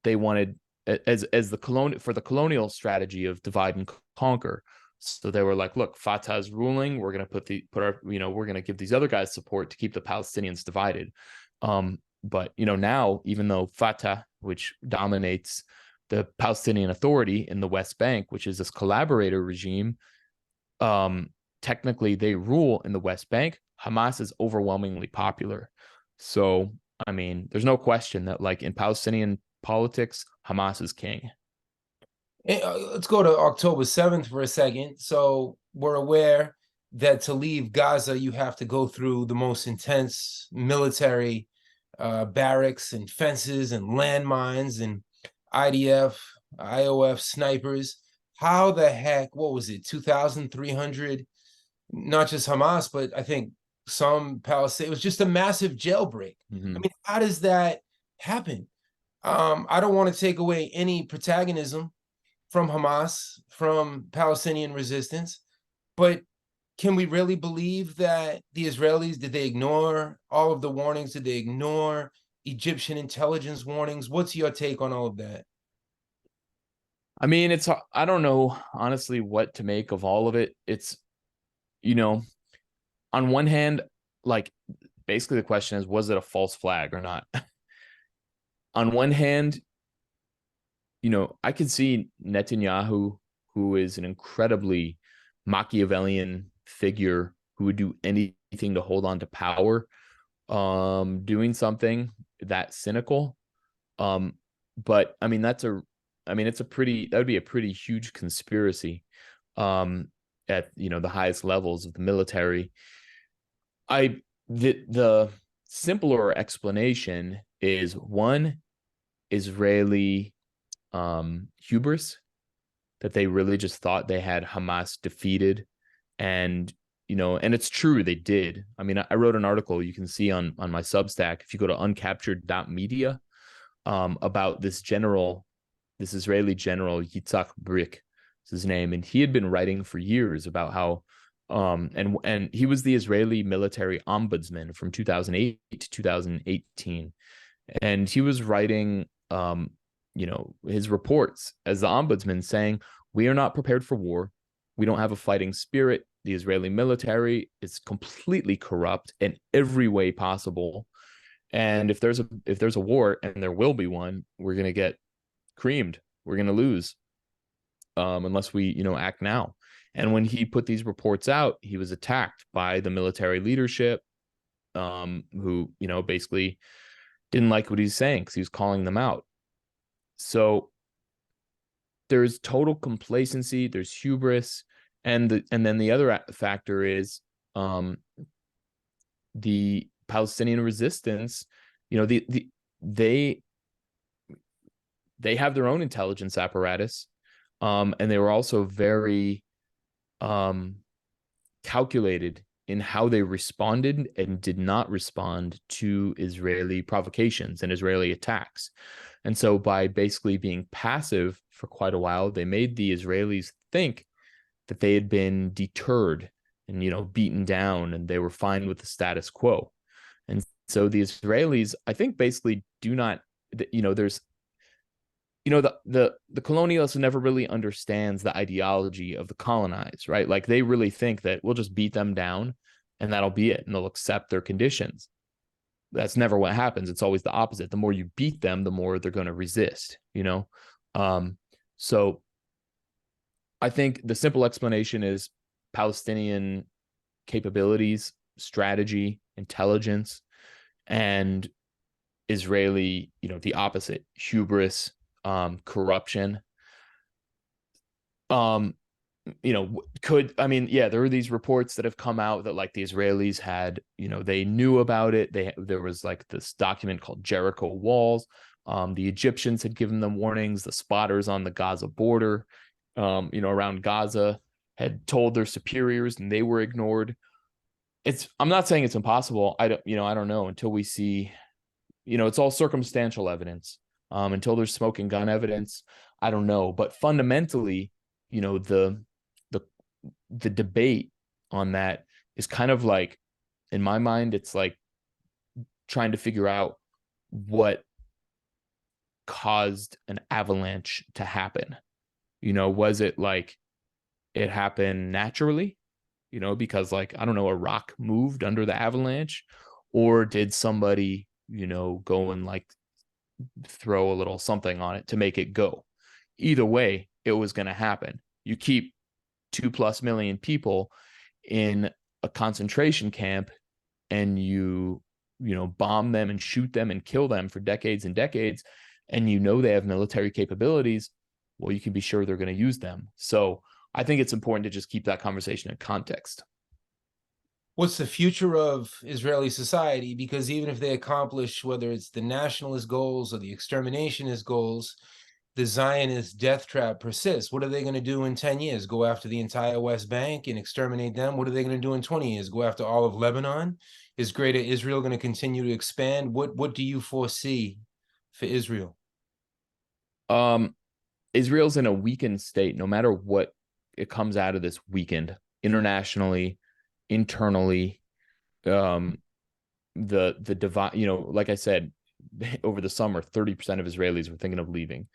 they wanted, as the colonial strategy of divide and conquer. So they were like, look, Fatah's ruling, we're going to we're going to give these other guys support to keep the Palestinians divided. But now, even though Fatah, which dominates the Palestinian Authority in the West Bank, which is this collaborator regime, technically they rule in the West Bank, Hamas is overwhelmingly popular. So, I mean, there's no question that, like, in Palestinian politics, Hamas is king. Let's go to October 7th for a second. So we're aware that to leave Gaza, you have to go through the most intense military barracks and fences and landmines and IDF, IOF snipers. How the heck, what was it, 2,300, not just Hamas, but I think some Palestinians, it was just a massive jailbreak. Mm-hmm. I mean, how does that happen? I don't want to take away any protagonism from Hamas, from Palestinian resistance, but can we really believe that the Israelis, did they ignore all of the warnings? Did they ignore Egyptian intelligence warnings? What's your take on all of that? I mean, I don't know, honestly, what to make of all of it. It's, on one hand, like, basically the question is, was it a false flag or not? On one hand, I could see Netanyahu, who is an incredibly Machiavellian figure who would do anything to hold on to power, doing something that cynical. But I mean, that would be a pretty huge conspiracy, at, the highest levels of the military. The simpler explanation is, one, Israeli hubris, that they really just thought they had Hamas defeated. And and it's true, they did. I mean, I wrote an article you can see on my Substack if you go to uncaptured.media, about this Israeli general, Yitzhak Brik is his name, and he had been writing for years about how and he was the Israeli military ombudsman from 2008 to 2018, and he was writing his reports as the ombudsman, saying, we are not prepared for war, we don't have a fighting spirit, the Israeli military is completely corrupt in every way possible, and if there's a war, and there will be one, we're going to get creamed, we're going to lose, unless we act now. And when he put these reports out, he was attacked by the military leadership, who basically didn't like what he's saying because he was calling them out. So there's total complacency, there's hubris, and then the other factor is the Palestinian resistance. They have their own intelligence apparatus, and they were also very calculated in how they responded and did not respond to Israeli provocations and Israeli attacks. And so by basically being passive for quite a while, they made the Israelis think that they had been deterred and beaten down, and they were fine with the status quo. And so the Israelis, I think, basically do not, there's the colonialist never really understands the ideology of the colonized, right? Like, they really think that we'll just beat them down and that'll be it, and they'll accept their conditions. That's never what happens. It's always the opposite. The more you beat them, the more they're going to resist, So I think the simple explanation is Palestinian capabilities, strategy, intelligence, and Israeli, the opposite, hubris, corruption. There are these reports that have come out that, like, the Israelis had, they knew about it. There was like this document called Jericho Walls. The Egyptians had given them warnings. The spotters on the Gaza border, around Gaza, had told their superiors, and they were ignored. I'm not saying it's impossible. I don't know until we see, it's all circumstantial evidence. Until there's smoke and gun evidence, I don't know. But fundamentally, the debate on that is kind of like, in my mind, it's like trying to figure out what caused an avalanche to happen. Was it like it happened naturally, because, like, I don't know, a rock moved under the avalanche, or did somebody, go and like throw a little something on it to make it go? Either way, it was going to happen. You keep 2+ million people in a concentration camp, and you bomb them and shoot them and kill them for decades and decades, and they have military capabilities, well, you can be sure they're going to use them. So I think it's important to just keep that conversation in context. What's the future of Israeli society? Because even if they accomplish, whether it's the nationalist goals or the exterminationist goals, the Zionist death trap persists. What are they going to do in 10 years? Go after the entire West Bank and exterminate them? What are they going to do in 20 years? Go after all of Lebanon? Is Greater Israel going to continue to expand? What do you foresee for Israel? Israel's in a weakened state, no matter what it comes out of this weakened, internationally, internally. The divide, like I said, over the summer, 30% of Israelis were thinking of leaving.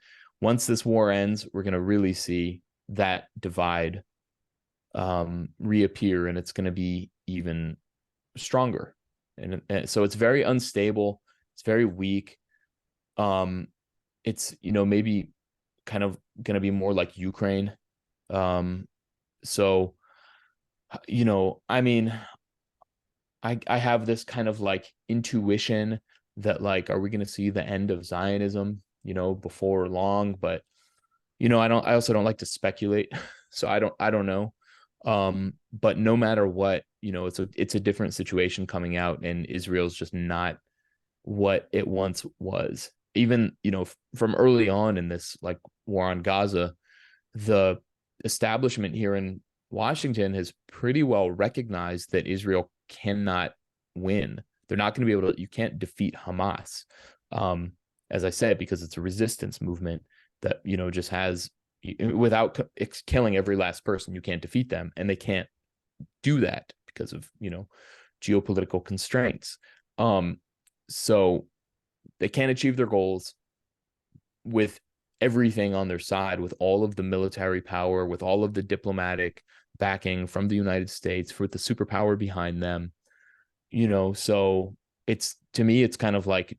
Once this war ends, we're going to really see that divide reappear, and it's going to be even stronger. And so it's very unstable. It's very weak. It's, maybe kind of going to be more like Ukraine. So I mean, I have this kind of like intuition that like, are we going to see the end of Zionism, before long? But I also don't like to speculate, so I don't know. But no matter what, it's a different situation coming out, and Israel's just not what it once was. Even from early on in this like war on Gaza, the establishment here in Washington has pretty well recognized that Israel cannot win. They're not going to be able to. You can't defeat Hamas, um, as I said, because it's a resistance movement that just has, without killing every last person, you can't defeat them, and they can't do that because of geopolitical constraints. So they can't achieve their goals with everything on their side, with all of the military power, with all of the diplomatic backing from the United States, with the superpower behind them. So it's, to me, it's kind of like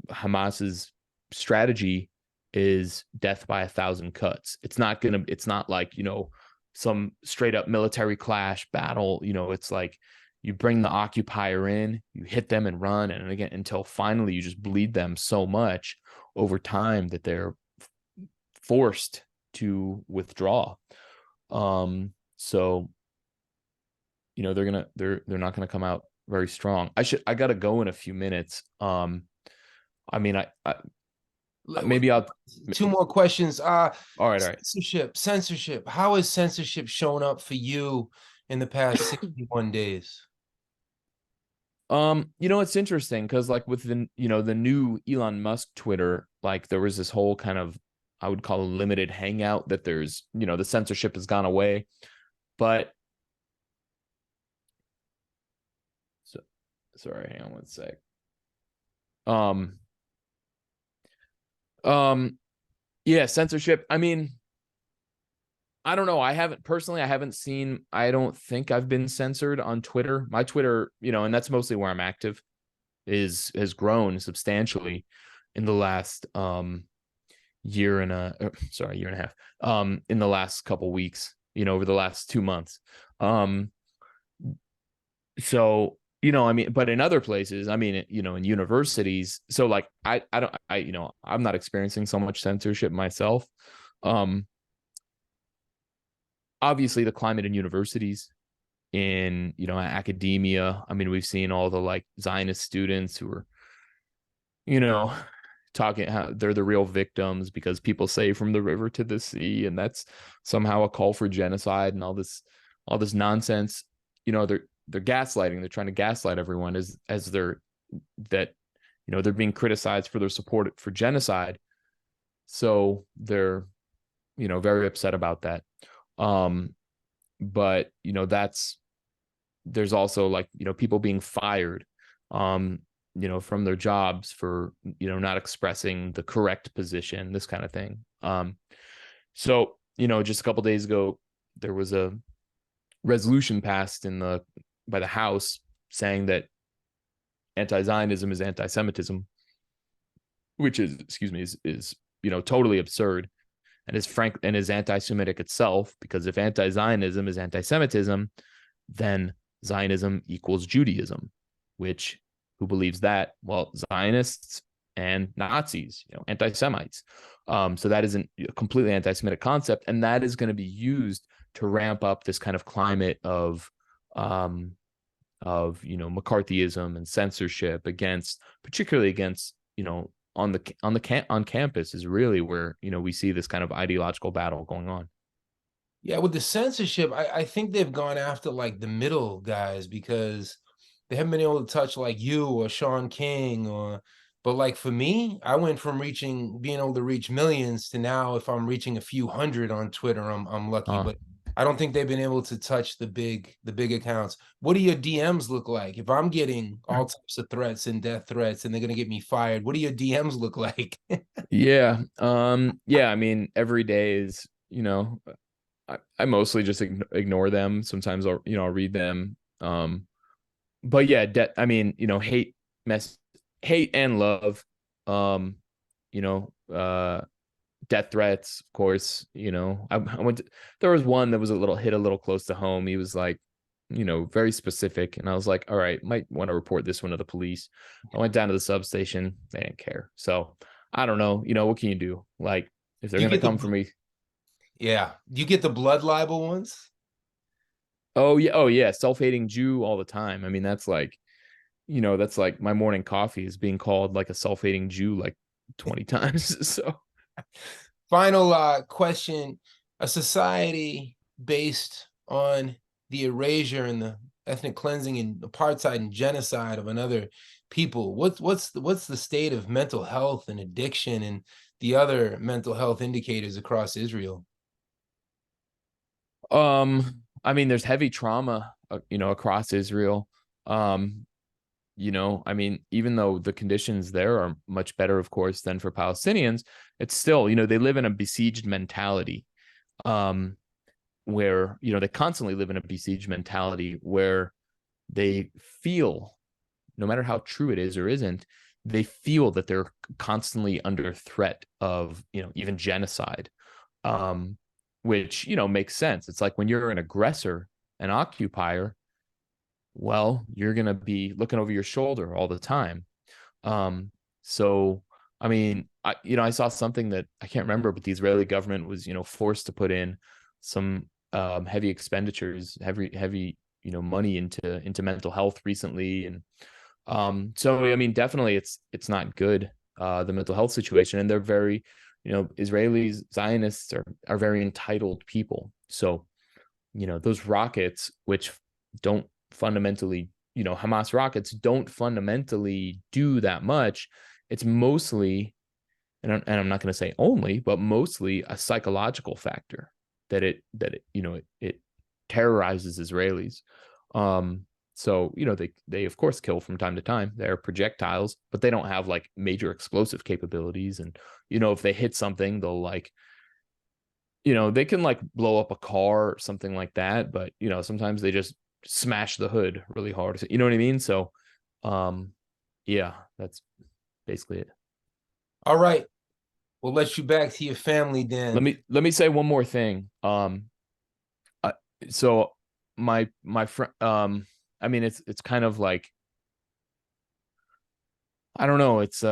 Hamas's strategy is death by a thousand cuts. It's not like, some straight up military clash battle. It's like you bring the occupier in, you hit them and run, and again, until finally you just bleed them so much over time that they're forced to withdraw. So they're not gonna come out very strong. I gotta go in a few minutes. I mean, I maybe I'll. Two more questions. All right, all right. Censorship. How has censorship shown up for you in the past 61 days? It's interesting because like with the new Elon Musk Twitter, like there was this whole kind of, I would call a limited hangout that there's, the censorship has gone away. But so sorry, hang on one sec. Um, yeah, censorship. I mean, I don't know. I haven't seen, I don't think I've been censored on Twitter. My Twitter, and that's mostly where I'm active, has grown substantially in the last year and a half, in the last couple weeks, over the last 2 months. So, I mean, but in other places, I mean, in universities, so like I'm not experiencing so much censorship myself. Obviously the climate in universities, in academia, I mean, we've seen all the like Zionist students who are, you know talking how they're the real victims because people say from the river to the sea, and that's somehow a call for genocide, and all this nonsense. They're gaslighting. They're trying to gaslight everyone as they're being criticized for their support for genocide. So they're very upset about that. But there's also like people being fired from their jobs for not expressing the correct position, this kind of thing. So just a couple days ago there was a resolution passed by the House saying that anti-Zionism is anti-Semitism, which is, excuse me, is totally absurd, and is anti-Semitic itself, because if anti-Zionism is anti-Semitism, then Zionism equals Judaism, which, who believes that? Well, Zionists and Nazis, anti-Semites. So that isn't a completely anti-Semitic concept, and that is going to be used to ramp up this kind of climate of McCarthyism and censorship particularly against on campus, is really where we see this kind of ideological battle going on. Yeah, with the censorship, I think they've gone after like the middle guys because they haven't been able to touch like you or Sean King but like for me, I went from being able to reach millions to now if I'm reaching a few hundred on Twitter, I'm lucky. But I don't think they've been able to touch the big accounts. What do your DMs look like? If I'm getting all types of threats and death threats and they're gonna get me fired, what do your DMs look like? Yeah. Yeah, I mean, every day is, I mostly just ignore them. Sometimes I'll read them. But yeah, I mean, hate and love. Um, you know, uh, Death threats, of course. I went. There was one that was a little close to home. He was like, very specific. And I was like, all right, might want to report this one to the police. I went down to the substation. They didn't care. So I don't know. What can you do? Like, if they're You going to get come the for me. yeah, you get the blood libel ones. Oh, yeah. Oh, yeah. Self-hating Jew all the time. I mean, that's like, that's like my morning coffee is being called like a self-hating Jew like 20 times. So, Final question: a society based on the erasure and the ethnic cleansing and apartheid and genocide of another people. What's the state of mental health and addiction and the other mental health indicators across Israel? I mean, there's heavy trauma, across Israel. Um, I mean, even though the conditions there are much better, of course, than for Palestinians, it's still, they live in a besieged mentality, um, where, they constantly live in a besieged mentality where they feel, no matter how true it is or isn't, they feel that they're constantly under threat of, even genocide, which, makes sense. It's like when you're an aggressor, an occupier, well, you're going to be looking over your shoulder all the time. So, I mean, I saw something that I can't remember, but the Israeli government was, forced to put in some heavy expenditures, heavy, money into mental health recently. And so, I mean, definitely it's not good, the mental health situation. And they're very, Israelis, Zionists are very entitled people. So, those rockets, which don't fundamentally, Hamas rockets don't fundamentally do that much. It's mostly, and I'm not going to say only, but mostly a psychological factor that it terrorizes Israelis. So, they of course kill from time to time. They're projectiles, but they don't have like major explosive capabilities. And, if they hit something, they'll like, they can like blow up a car or something like that, but sometimes they just smash the hood really hard. You know what I mean? So, yeah, that's basically it. All right, we'll let you back to your family, Let Dan. me say one more thing. Uh, so my friend, I mean, it's kind of like, I don't know. It's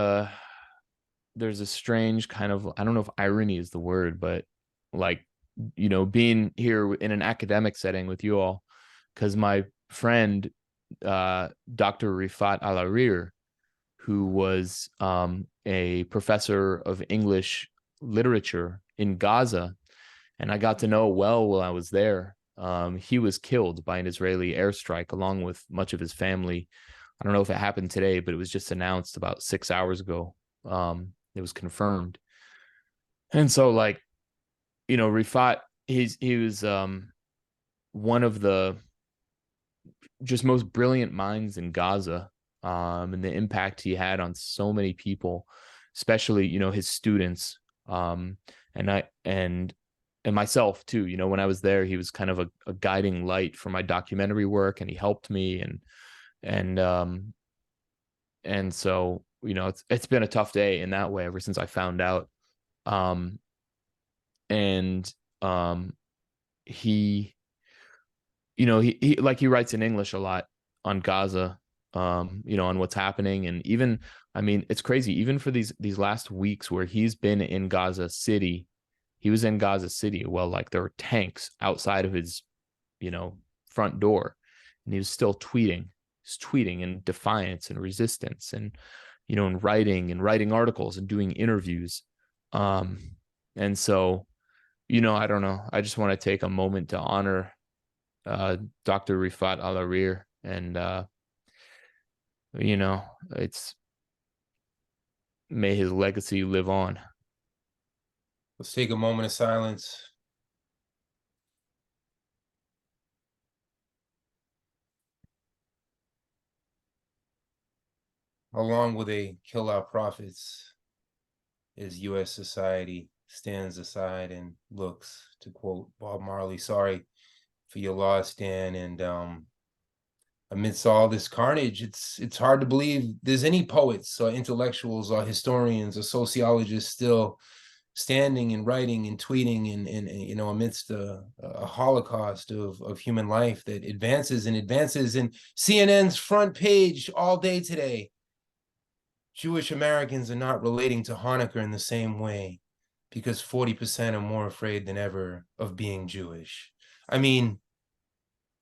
there's a strange kind of, I don't know if irony is the word, but like, being here in an academic setting with you all, because my friend, Dr. Rifat Al-Arir, who was a professor of English literature in Gaza, and I got to know well while I was there. He was killed by an Israeli airstrike along with much of his family. I don't know if it happened today, but it was just announced about 6 hours ago. It was confirmed. And so, like, Rifat, he was one of the just most brilliant minds in Gaza, and the impact he had on so many people, especially his students, and I and myself too. When I was there, he was kind of a guiding light for my documentary work, and he helped me, and and so it's been a tough day in that way ever since I found out. Um, and he he like he writes in English a lot on Gaza, on what's happening. And even, I mean, it's crazy, even for these last weeks where he's been in Gaza City, he was in Gaza City, well, like there were tanks outside of his front door, and he was still tweeting. He's tweeting in defiance and resistance, and and writing articles and doing interviews. And so, I don't know, I just want to take a moment to honor Dr. Rifat Al-Arir, and it's, may his legacy live on. Let's take a moment of silence. Along with a kill our prophets, as U.S. society stands aside and looks, to quote Bob Marley, sorry for your loss, Dan. And amidst all this carnage, it's hard to believe there's any poets or intellectuals or historians or sociologists still standing and writing and tweeting and you know, amidst a holocaust of human life that advances and advances. And CNN's front page all day today, Jewish Americans are not relating to Hanukkah in the same way because 40% are more afraid than ever of being Jewish. I mean,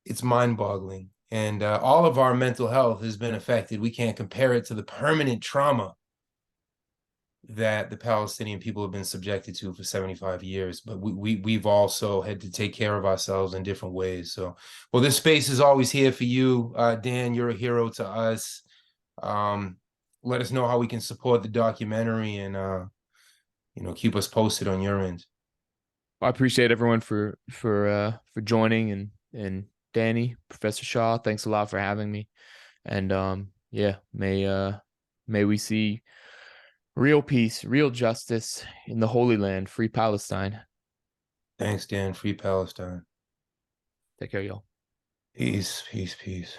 it's mind-boggling. And all of our mental health has been affected. We can't compare it to the permanent trauma that the Palestinian people have been subjected to for 75 years. But we've also had to take care of ourselves in different ways. So, well, this space is always here for you. Dan, you're a hero to us. Let us know how we can support the documentary and, you know, keep us posted on your end. I appreciate everyone for joining, and Danny, Professor Shaw, thanks a lot for having me. And yeah, may we see real peace, real justice in the Holy Land, free Palestine. Thanks, Dan. Free Palestine. Take care, y'all. Peace, peace, peace.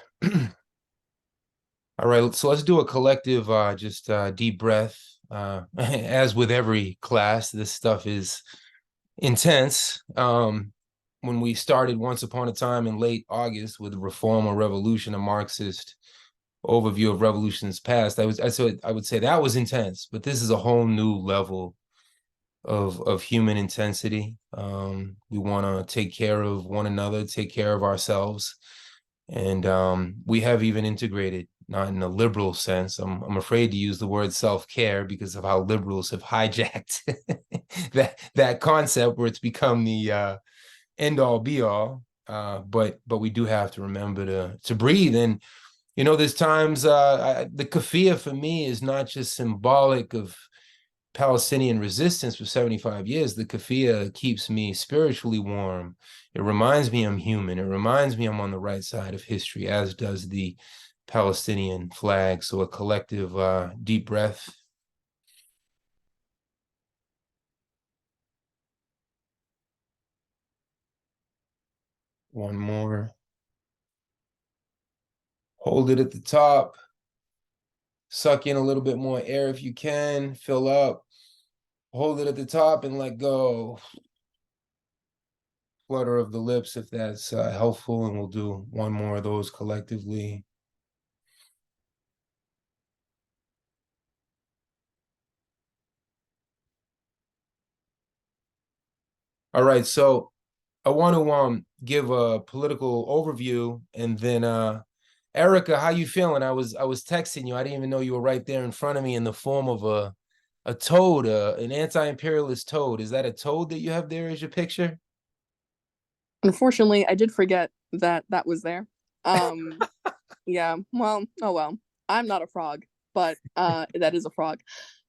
All right, so let's do a collective just deep breath. As with every class, this stuff is intense. When we started once upon a time in late August with Reform or Revolution, a Marxist overview of revolutions past, I would say that was intense, but this is a whole new level of human intensity. We want to take care of one another, take care of ourselves, and we have even integrated, not in a liberal sense. I'm afraid to use the word self-care because of how liberals have hijacked that concept, where it's become the end all be all. But we do have to remember to breathe. And you know, there's times the kafiyeh for me is not just symbolic of Palestinian resistance for 75 years. The kafiyeh keeps me spiritually warm. It reminds me I'm human. It reminds me I'm on the right side of history, as does the Palestinian flag. So a collective deep breath. One more. Hold it at the top. Suck in a little bit more air if you can. Fill up. Hold it at the top and let go. Flutter of the lips if that's helpful, and we'll do one more of those collectively. All right, so I want to give a political overview, and then Erica, how you feeling? I was texting you. I didn't even know you were right there in front of me in the form of a toad, an anti-imperialist toad. Is that a toad that you have there as your picture? Unfortunately, I did forget that that was there. Yeah, well, oh well. I'm not a frog, but that is a frog.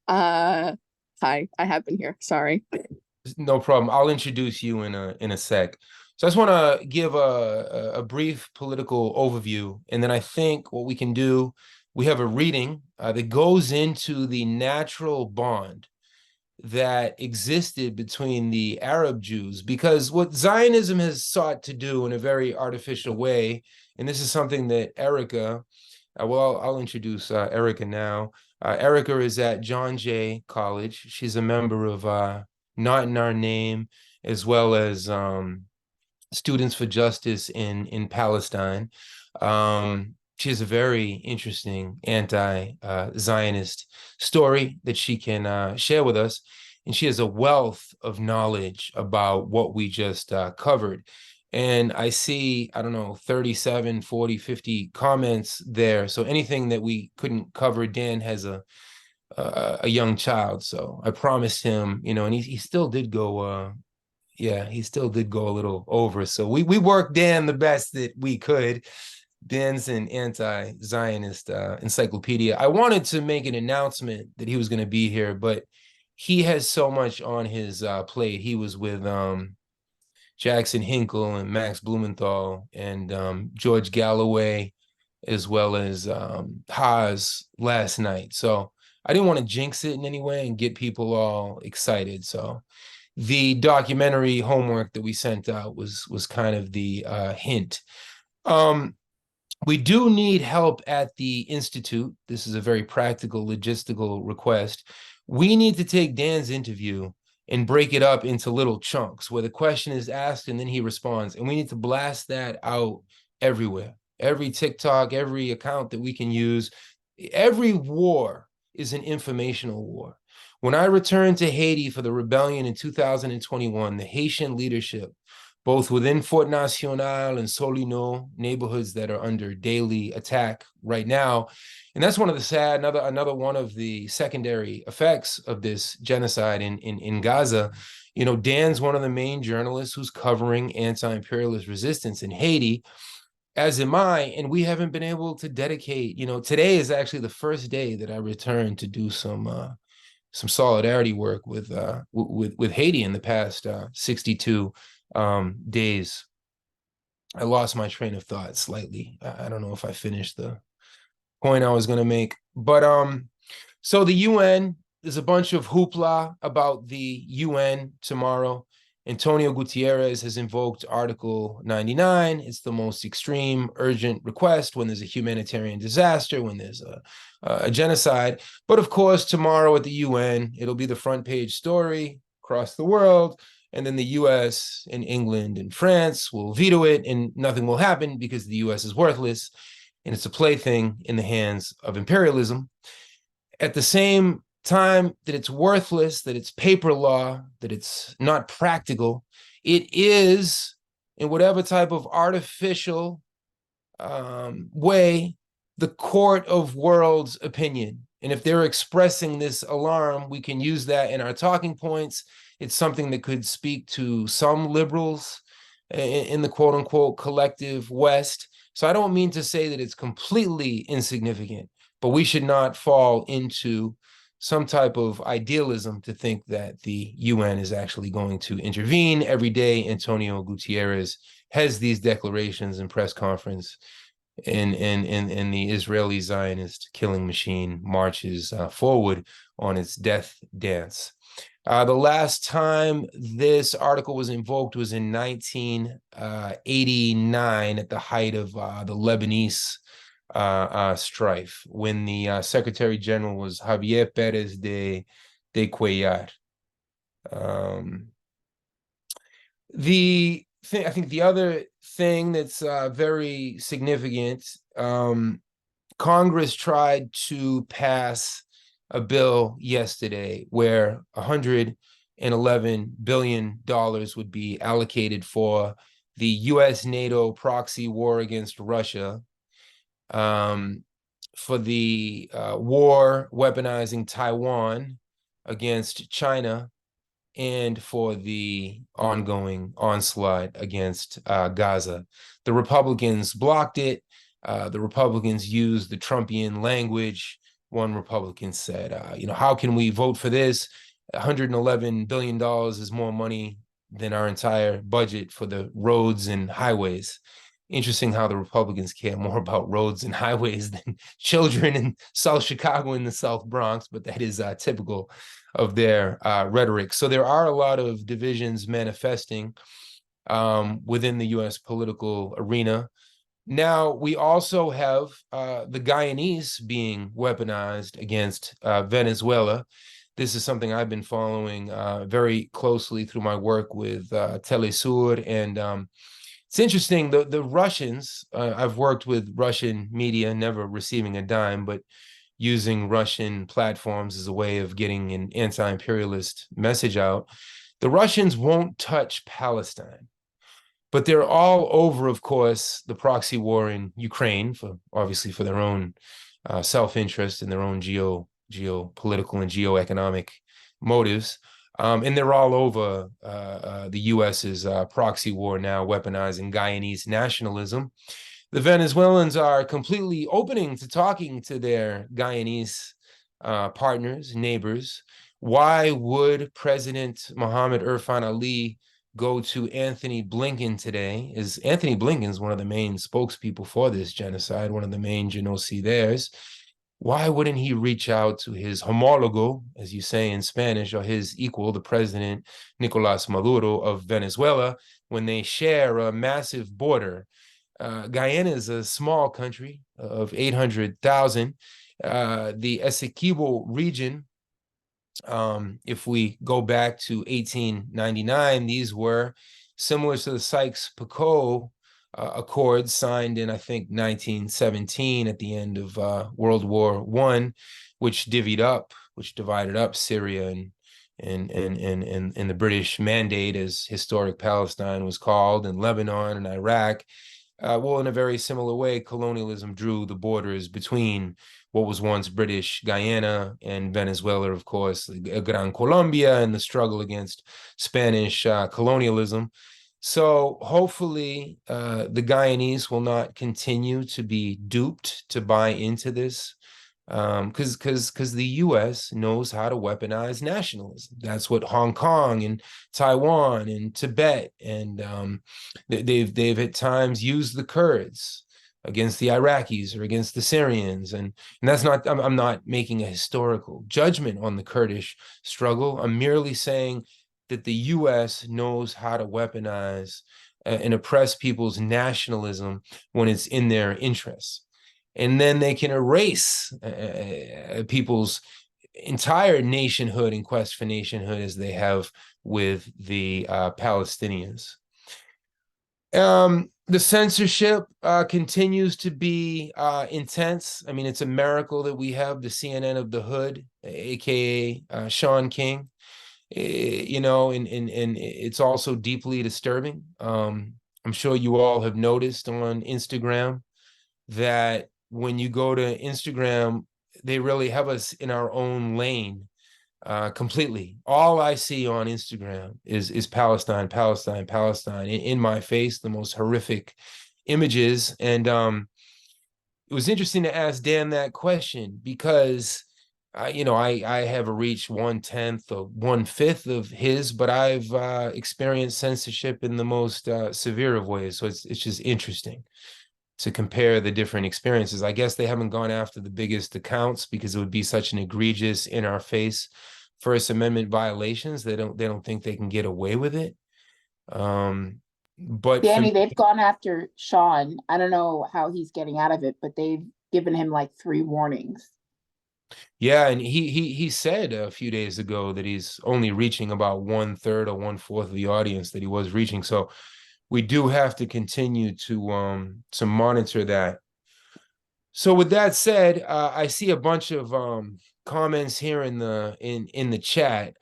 Hi, I have been here. Sorry. No problem. I'll introduce you in a sec. So I just want to give a brief political overview, and then I think what we can do, we have a reading that goes into the natural bond that existed between the Arab Jews, because what Zionism has sought to do in a very artificial way, and this is something that Erica, well, I'll introduce Erica now. Erica is at John Jay College. She's a member of Not in Our Name, as well as Students for Justice in Palestine. She has a very interesting anti-Zionist story that she can share with us. And she has a wealth of knowledge about what we just covered. And I see, I don't know, 37, 40, 50 comments there. So anything that we couldn't cover, Dan has a young child. So I promised him, you know, and he still did go, yeah, he still did go a little over. So we worked Dan the best that we could. Dan's an anti-Zionist encyclopedia. I wanted to make an announcement that he was going to be here, but he has so much on his plate. He was with Jackson Hinkle and Max Blumenthal and George Galloway, as well as Haas last night. So I didn't want to jinx it in any way and get people all excited. So the documentary homework that we sent out was kind of the hint. We do need help at the Institute. This is a very practical, logistical request. We need to take Dan's interview and break it up into little chunks where the question is asked and then he responds. And we need to blast that out everywhere. Every TikTok, every account that we can use. Every war is an informational war. When I returned to Haiti for the rebellion in 2021, the Haitian leadership, both within Fort National and Solino, neighborhoods that are under daily attack right now. And that's one of the sad, another one of the secondary effects of this genocide in Gaza. You know, Dan's one of the main journalists who's covering anti-imperialist resistance in Haiti, as am I, and we haven't been able to dedicate, you know, today is actually the first day that I returned to do some solidarity work with Haiti in the past 62 days. I lost my train of thought slightly. I don't know if I finished the point I was going to make, but so the UN, there's a bunch of hoopla about the UN tomorrow. Antonio Gutierrez has invoked Article 99. It's the most extreme, urgent request when there's a humanitarian disaster, when there's a genocide. But of course, tomorrow at the UN, it'll be the front page story across the world. And then the US and England and France will veto it, and nothing will happen because the US is worthless and it's a plaything in the hands of imperialism. At the same time that it's worthless, that it's paper law, that it's not practical, it is, in whatever type of artificial way, the court of world's opinion. And if they're expressing this alarm, we can use that in our talking points. It's something that could speak to some liberals in the quote unquote collective West. So I don't mean to say that it's completely insignificant, but we should not fall into some type of idealism to think that the UN is actually going to intervene. Every day, Antonio Gutierrez has these declarations and press conference, and the Israeli Zionist killing machine marches forward on its death dance. The last time this article was invoked was in 1989 at the height of the Lebanese strife, when the Secretary General was Javier Perez de Cuellar. I think the other thing that's very significant, Congress tried to pass a bill yesterday where $111 billion would be allocated for the US-NATO proxy war against Russia, for the war weaponizing Taiwan against China, and for the ongoing onslaught against Gaza. The Republicans blocked it. The Republicans used the Trumpian language. One Republican said, you know, how can we vote for this? $111 billion is more money than our entire budget for the roads and highways. Interesting how the Republicans care more about roads and highways than children in South Chicago and the South Bronx, but that is typical of their rhetoric. So there are a lot of divisions manifesting within the US political arena. Now, we also have the Guyanese being weaponized against Venezuela. This is something I've been following very closely through my work with Telesur. And it's interesting, the Russians, I've worked with Russian media, never receiving a dime, but using Russian platforms as a way of getting an anti-imperialist message out. The Russians won't touch Palestine, but they're all over, of course, the proxy war in Ukraine, obviously for their own self-interest and their own geopolitical and geoeconomic motives. And they're all over the US's proxy war now, weaponizing Guyanese nationalism. The Venezuelans are completely opening to talking to their Guyanese partners, neighbors. Why would President Mohammed Irfan Ali go to Anthony Blinken today? Is Anthony Blinken's one of the main spokespeople for this genocide, one of the main genocidaires. Why wouldn't he reach out to his homólogo, as you say in Spanish, or his equal, the president Nicolás Maduro of Venezuela, when they share a massive border? Guyana is a small country of 800,000. The Essequibo region If we go back to 1899, these were similar to the Sykes-Picot Accords signed in, I think, 1917 at the end of World War I, which divided up Syria and the British Mandate, as historic Palestine was called, and Lebanon and Iraq. Well, in a very similar way, colonialism drew the borders between what was once British Guyana and Venezuela, of course, Gran Colombia, and the struggle against Spanish colonialism. So hopefully the Guyanese will not continue to be duped to buy into this, because the U.S. knows how to weaponize nationalism. That's what Hong Kong and Taiwan and Tibet, and they've at times used the Kurds against the Iraqis or against the Syrians, and that's not. I'm not making a historical judgment on the Kurdish struggle. I'm merely saying that the U.S. knows how to weaponize and oppress people's nationalism when it's in their interests. And then they can erase people's entire nationhood and quest for nationhood, as they have with the Palestinians. The censorship continues to be intense. I mean, it's a miracle that we have the CNN of the Hood, aka Sean King. You know, and it's also deeply disturbing. I'm sure you all have noticed on Instagram that when you go to Instagram, they really have us in our own lane completely. All I see on Instagram is Palestine, Palestine, Palestine. In my face, the most horrific images. And it was interesting to ask Dan that question, because you know, I have reached 1/10 or 1/5 of his, but I've experienced censorship in the most severe of ways. So it's just interesting to compare the different experiences. I guess they haven't gone after the biggest accounts because it would be such an egregious, in our face First Amendment violations. They don't think they can get away with it. But Danny, they've gone after Sean. I don't know how he's getting out of it, but they've given him like 3 warnings. Yeah, and he said a few days ago that he's only reaching about 1/3 or 1/4 of the audience that he was reaching. So we do have to continue to monitor that. So with that said, I see a bunch of comments here in the chat.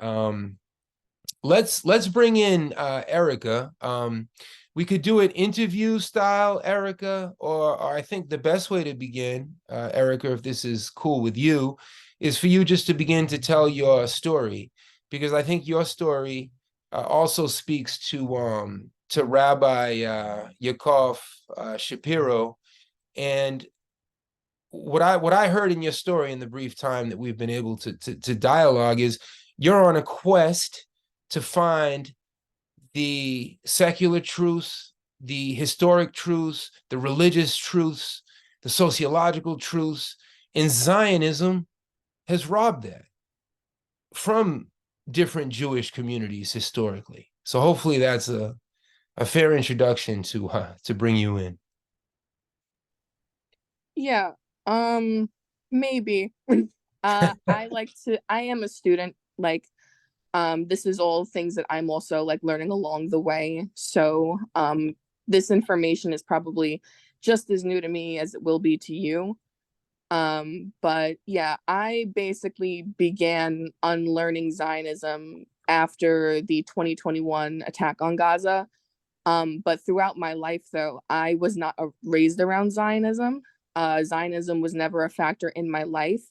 Let's bring in Erica. We could do it interview style, Erica, or I think the best way to begin, Erica, if this is cool with you, is for you just to begin to tell your story, because I think your story also speaks to Rabbi Yaakov Shapiro. And what I heard in your story in the brief time that we've been able to dialogue is you're on a quest to find the secular truths, the historic truths, the religious truths, the sociological truths, and Zionism has robbed that from different Jewish communities historically. So hopefully that's a fair introduction to bring you in. Yeah, maybe. I am a student, like, this is all things that I'm also like learning along the way. So this information is probably just as new to me as it will be to you. But yeah, I basically began unlearning Zionism after the 2021 attack on Gaza. But throughout my life, though, I was not raised around Zionism. Zionism was never a factor in my life.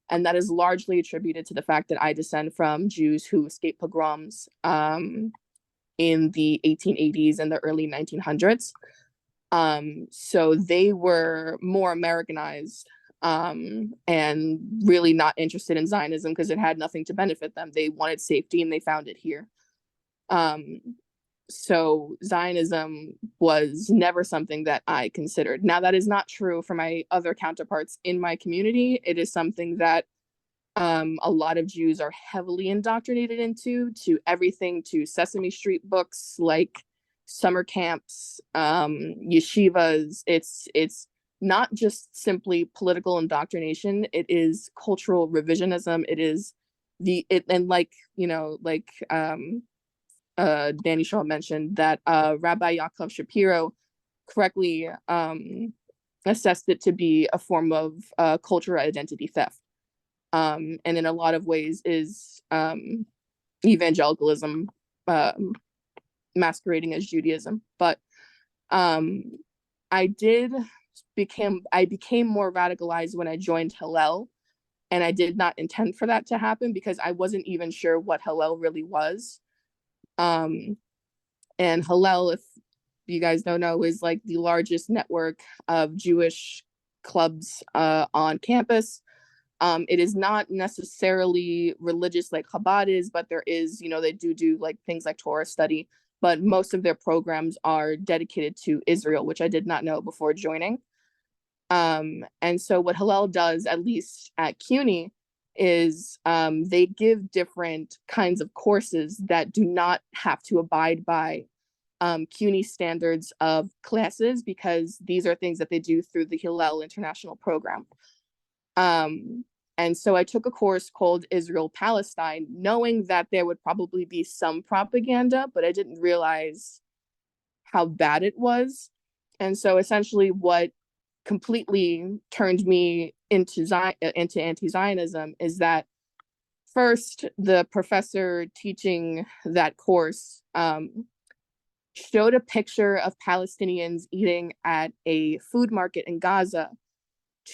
And that is largely attributed to the fact that I descend from Jews who escaped pogroms in the 1880s and the early 1900s. So they were more Americanized and really not interested in Zionism because it had nothing to benefit them. They wanted safety and they found it here. So Zionism was never something that I considered. Now, that is not true for my other counterparts in my community. It is something that a lot of Jews are heavily indoctrinated into, to everything to Sesame Street books, like summer camps, yeshivas. It's not just simply political indoctrination. It is cultural revisionism. It is and like, Danny Shaw mentioned that Rabbi Yaakov Shapiro correctly assessed it to be a form of cultural identity theft, and in a lot of ways is evangelicalism masquerading as Judaism. But I became more radicalized when I joined Hillel, and I did not intend for that to happen because I wasn't even sure what Hillel really was. And Hillel, if you guys don't know, is like the largest network of Jewish clubs on campus. It is not necessarily religious like Chabad is, but there is, they do like things like Torah study, but most of their programs are dedicated to Israel, which I did not know before joining. And so what Hillel does, at least at CUNY, is they give different kinds of courses that do not have to abide by CUNY standards of classes, because these are things that they do through the Hillel International Program. And so I took a course called Israel Palestine, knowing that there would probably be some propaganda, but I didn't realize how bad it was. And so essentially what completely turned me into anti-Zionism is that first, the professor teaching that course showed a picture of Palestinians eating at a food market in Gaza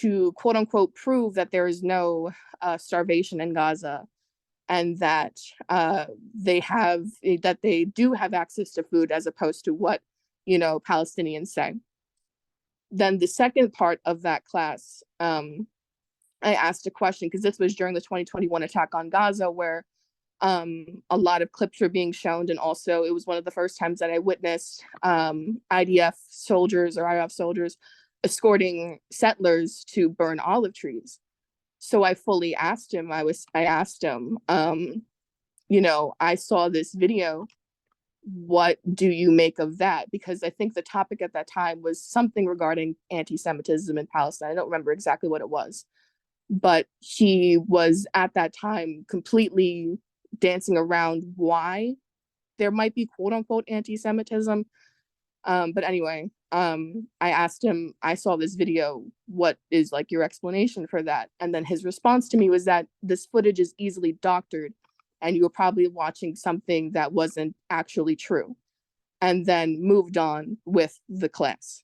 to quote unquote prove that there is no starvation in Gaza, and that they do have access to food, as opposed to what Palestinians say. Then the second part of that class, I asked a question, because this was during the 2021 attack on Gaza, where a lot of clips were being shown, and also it was one of the first times that I witnessed IDF soldiers or IDF soldiers escorting settlers to burn olive trees. So I fully asked him, I asked him, I saw this video, what do you make of that? Because I think the topic at that time was something regarding anti-Semitism in Palestine. I don't remember exactly what it was, but he was at that time completely dancing around why there might be quote unquote anti-Semitism. But anyway, I asked him, I saw this video, what is like your explanation for that? And then his response to me was that this footage is easily doctored, and you were probably watching something that wasn't actually true, and then moved on with the class.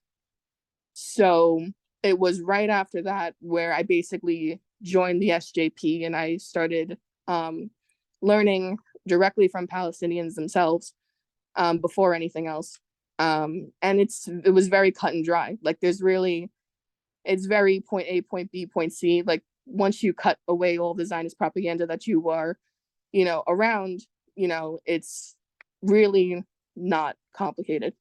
So it was right after that where I basically joined the SJP, and I started learning directly from Palestinians themselves before anything else. And it was very cut and dry. Like it's very point A, point B, point C. Like once you cut away all the Zionist propaganda that you are, around, it's really not complicated.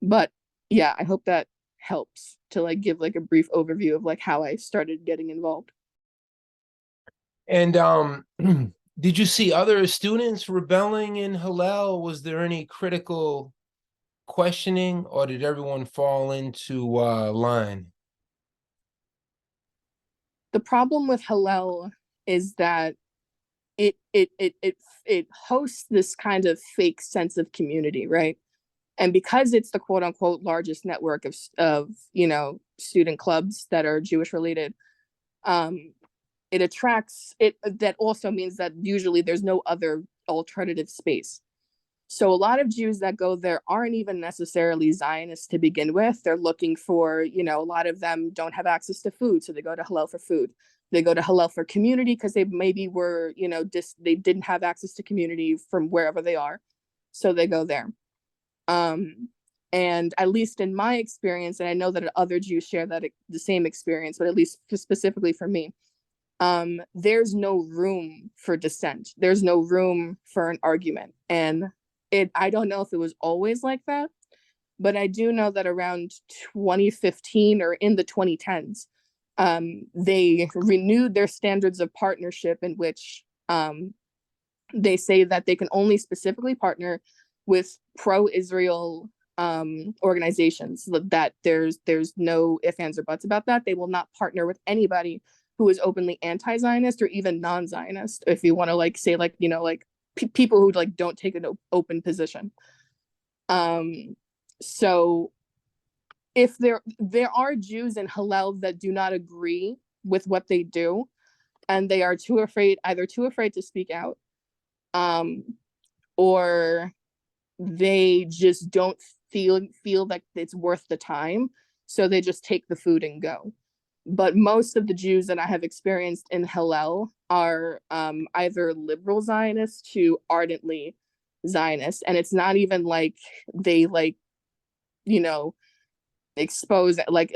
But yeah, I hope that helps to like give like a brief overview of like how I started getting involved. And did you see other students rebelling in Hillel? Was there any critical questioning, or did everyone fall into line? The problem with Hillel is that it hosts this kind of fake sense of community, right? And because it's the quote unquote largest network of student clubs that are Jewish related, it attracts it. That also means that usually there's no other alternative space. So a lot of Jews that go there aren't even necessarily Zionists to begin with. They're looking for, a lot of them don't have access to food, so they go to Hillel for food. They go to Hillel for community because they maybe were, they didn't have access to community from wherever they are, so they go there. And at least in my experience, and I know that other Jews share the same experience, but at least specifically for me, there's no room for dissent. There's no room for an argument. And I don't know if it was always like that, but I do know that around 2015 or in the 2010s, they renewed their standards of partnership, in which they say that they can only specifically partner with pro-Israel organizations, that there's no ifs, ands, or buts about that. They will not partner with anybody who is openly anti-Zionist or even non-Zionist, if you want to like say like, you know, like people who like don't take an open position. So if there are Jews in Hillel that do not agree with what they do, and they are either too afraid to speak out, or they just don't feel like it's worth the time, so they just take the food and go. But most of the Jews that I have experienced in Hillel are either liberal Zionists to ardently Zionist, and it's not even like they like, you know, expose like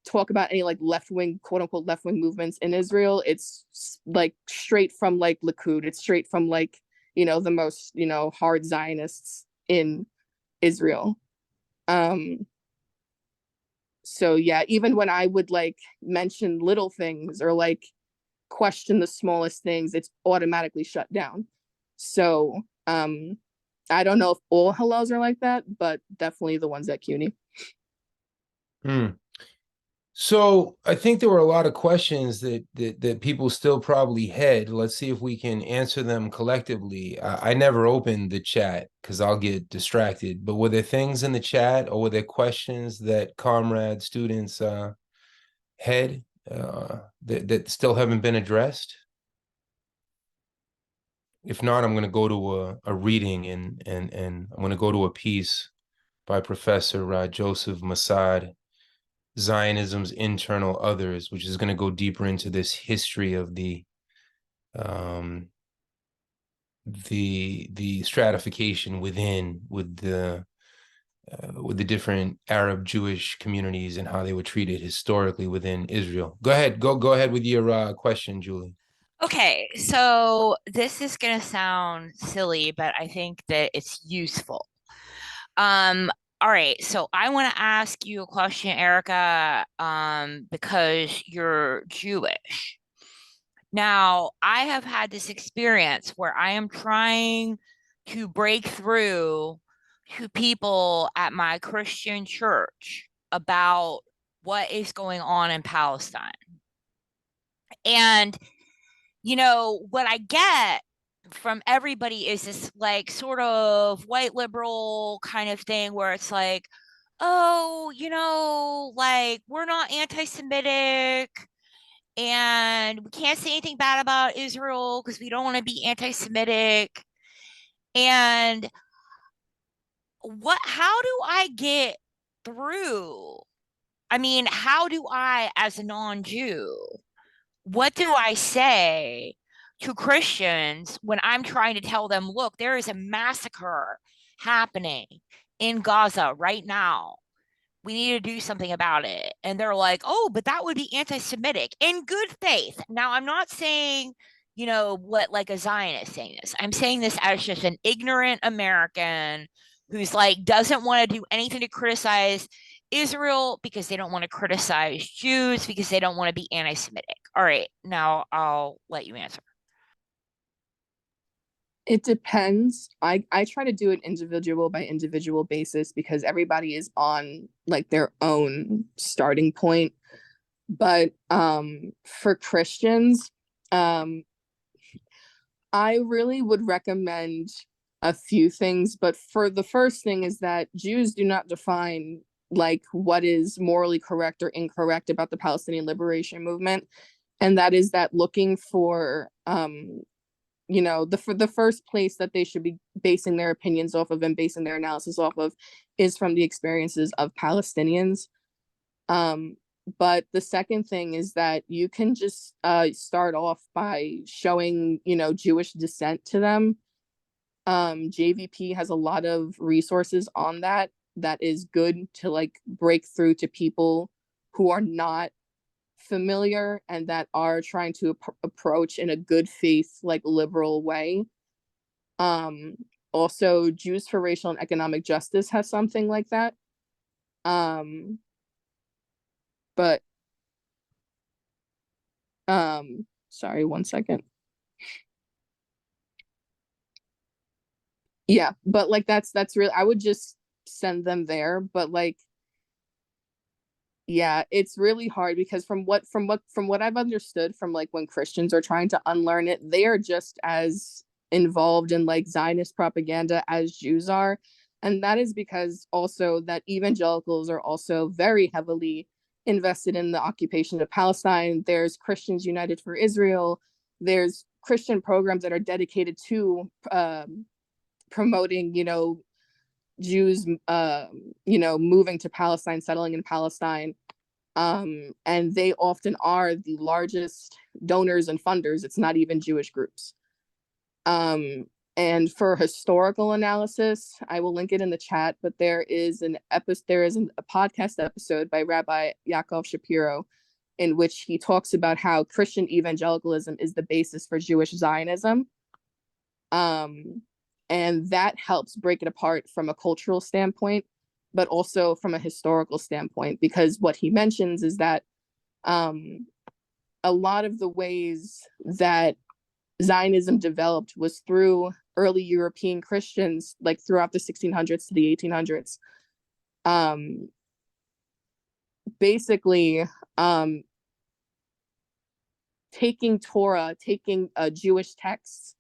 talk about any like left-wing, quote-unquote left-wing movements in Israel. It's like straight from like Likud. It's straight from like, you know, the most, you know, hard Zionists in Israel. So yeah, even when I would like mention little things or like question the smallest things, it's automatically shut down. So I don't know if all Hillels are like that, but definitely the ones at CUNY. So I think there were a lot of questions that people still probably had. Let's see if we can answer them collectively. I never opened the chat because I'll get distracted. But were there things in the chat, or were there questions that comrade students had that still haven't been addressed? If not, I'm going to go to a reading and I'm going to go to a piece by Professor Joseph Massad, Zionism's Internal Others, which is going to go deeper into this history of the stratification within with the different Arab Jewish communities and how they were treated historically within Israel. Go ahead, go ahead with your question, Julie. Okay, so this is going to sound silly, but I think that it's useful. All right, so I want to ask you a question, Erica, because you're Jewish. Now, I have had this experience where I am trying to break through to people at my Christian church about what is going on in Palestine. And, you know, what I get from everybody is this like sort of white liberal kind of thing where it's like, oh, you know, like we're not anti-Semitic and we can't say anything bad about Israel because we don't want to be anti-Semitic. And how do I get through? I mean, how do I, as a non-Jew, what do I say to Christians when I'm trying to tell them, look, there is a massacre happening in Gaza right now. We need to do something about it. And they're like, oh, but that would be anti-Semitic in good faith. Now, I'm not saying, you know, what like a Zionist saying this. I'm saying this as just an ignorant American who's like, doesn't want to do anything to criticize Israel because they don't want to criticize Jews because they don't want to be anti-Semitic. All right, now I'll let you answer. It depends. I try to do an individual by individual basis because everybody is on like their own starting point. But for Christians, I really would recommend a few things. But for the first thing is that Jews do not define like what is morally correct or incorrect about the Palestinian liberation movement. And that is that looking for you know, the first place that they should be basing their opinions off of and basing their analysis off of is from the experiences of Palestinians. But the second thing is that you can just start off by showing, you know, Jewish descent to them. JVP has a lot of resources on that is good to like break through to people who are not familiar and that are trying to approach in a good faith like liberal way. Also Jews for Racial and Economic Justice has something like that. But sorry, one second. Yeah, but like that's really, I would just send them there. But like Yeah, it's really hard because from what I've understood from like when Christians are trying to unlearn it, they are just as involved in like Zionist propaganda as Jews are. And that is because also that evangelicals are also very heavily invested in the occupation of Palestine. There's Christians United for Israel. There's Christian programs that are dedicated to promoting, Jews, moving to Palestine, settling in Palestine. And they often are the largest donors and funders. It's not even Jewish groups. And for historical analysis, I will link it in the chat, but there is a podcast episode by Rabbi Yaakov Shapiro in which he talks about how Christian evangelicalism is the basis for Jewish Zionism. And that helps break it apart from a cultural standpoint, but also from a historical standpoint, because what he mentions is that a lot of the ways that Zionism developed was through early European Christians, like throughout the 1600s to the 1800s. Basically, taking Torah, taking Jewish texts,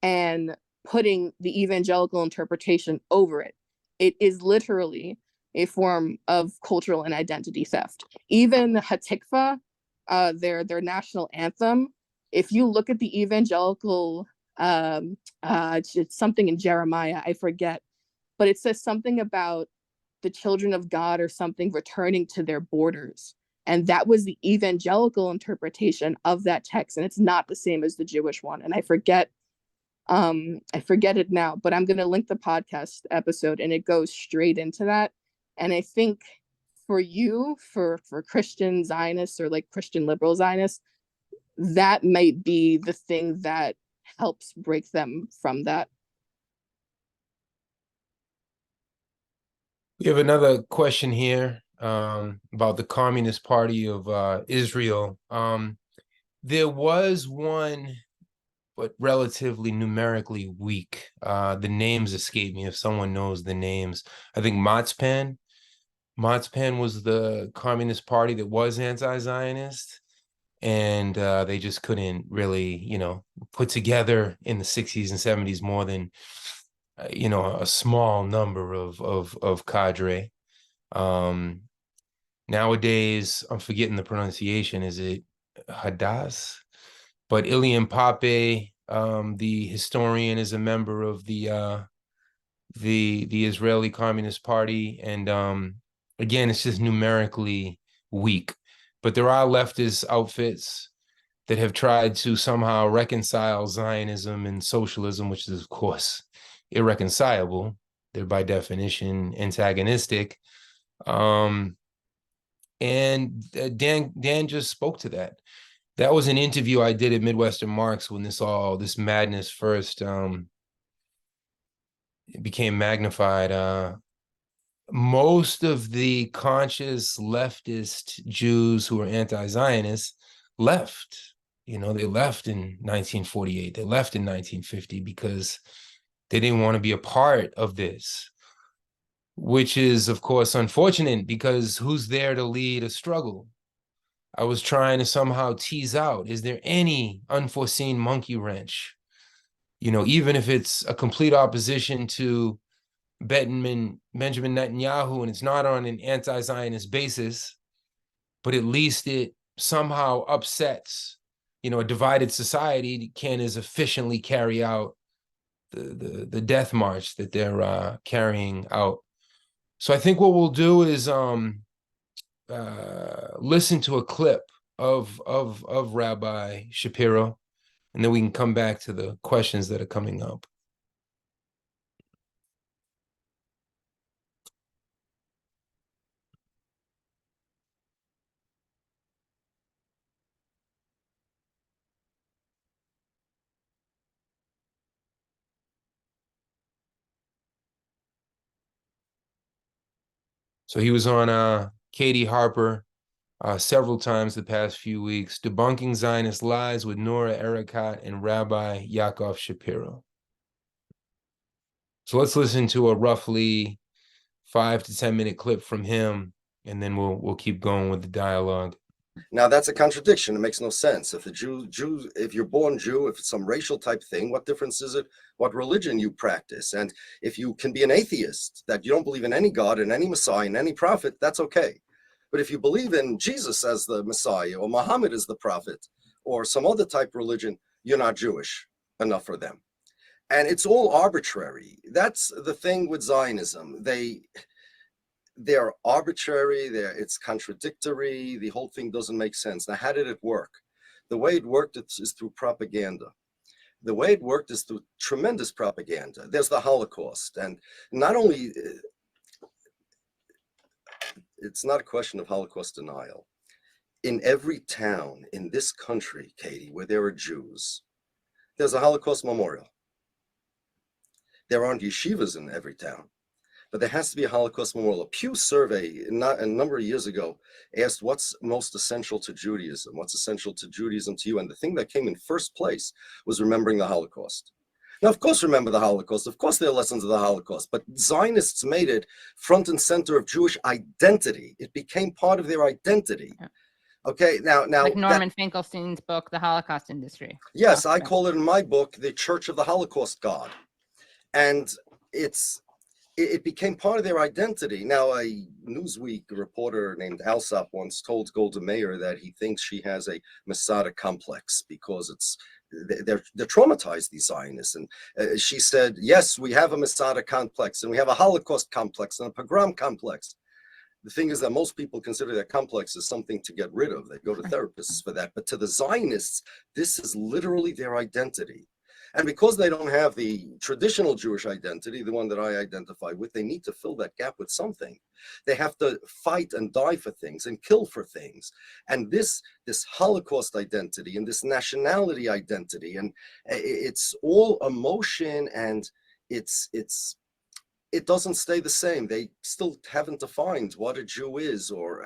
and putting the evangelical interpretation over it. It is literally a form of cultural and identity theft. Even Hatikva, their national anthem, if you look at the evangelical, it's something in Jeremiah, I forget, but it says something about the children of God or something returning to their borders. And that was the evangelical interpretation of that text. And it's not the same as the Jewish one. And I forget it now, but I'm going to link the podcast episode and it goes straight into that. And I think for you, for Christian Zionists or like Christian liberal Zionists, that might be the thing that helps break them from that. We have another question here about the Communist Party of Israel. There was one, but relatively numerically weak. The names escape me if someone knows the names. I think Matzpan was the Communist Party that was anti-Zionist, and they just couldn't really, put together in the 60s and 70s more than, a small number of cadre. Nowadays, I'm forgetting the pronunciation. Is it Hadass? But Ilian Pape, the historian, is a member of the Israeli Communist Party, and again, it's just numerically weak. But there are leftist outfits that have tried to somehow reconcile Zionism and socialism, which is, of course, irreconcilable. They're by definition antagonistic. And Dan just spoke to that. That was an interview I did at Midwestern Marx when this madness first became magnified. Most of the conscious leftist Jews who were anti-Zionist left. They left in 1948. They left in 1950 because they didn't want to be a part of this, which is, of course, unfortunate because who's there to lead a struggle? I was trying to somehow tease out, is there any unforeseen monkey wrench? Even if it's a complete opposition to Benjamin Netanyahu and it's not on an anti-Zionist basis, but at least it somehow upsets, a divided society can't as efficiently carry out the death march that they're carrying out. So I think what we'll do is listen to a clip of Rabbi Shapiro, and then we can come back to the questions that are coming up. So he was on Katie Harper several times the past few weeks, debunking Zionist lies with Nora Erekat and Rabbi Yaakov Shapiro. So let's listen to a roughly 5 to 10 minute clip from him and then we'll keep going with the dialogue. Now that's a contradiction. It makes no sense. If if you're born Jew, if it's some racial type thing, what difference is it what religion you practice? And if you can be an atheist, that you don't believe in any God and any Messiah and any prophet, that's okay. But if you believe in Jesus as the Messiah or Muhammad as the prophet or some other type of religion, you're not Jewish enough for them. And it's all arbitrary. That's the thing with Zionism. They're arbitrary, it's contradictory, the whole thing doesn't make sense. Now, how did it work? The way it worked is through propaganda. The way it worked is through tremendous propaganda. There's the Holocaust, and not only, it's not a question of Holocaust denial. In every town in this country, Katie, where there are Jews, there's a Holocaust memorial. There aren't yeshivas in every town, but there has to be a Holocaust memorial. A Pew survey a number of years ago asked what's most essential to Judaism, what's essential to Judaism to you, and the thing that came in first place was remembering the Holocaust. Now, of course, remember the Holocaust. Of course, there are lessons of the Holocaust, but Zionists made it front and center of Jewish identity. It became part of their identity. Yeah. Okay, now like Norman Finkelstein's book, The Holocaust Industry. Yes, I call it in my book, the Church of the Holocaust God. And it became part of their identity. Now, a Newsweek reporter named Alsop once told Golda Meir that he thinks she has a Masada complex because they're traumatized, these Zionists. And she said, yes, we have a Masada complex, and we have a Holocaust complex and a pogrom complex. The thing is that most people consider that complex as something to get rid of. They go to therapists for that. But to the Zionists, this is literally their identity. And because they don't have the traditional Jewish identity, the one that I identify with, they need to fill that gap with something. They have to fight and die for things and kill for things. And this Holocaust identity and this nationality identity, and it's all emotion, and it doesn't stay the same. They still haven't defined what a Jew is, or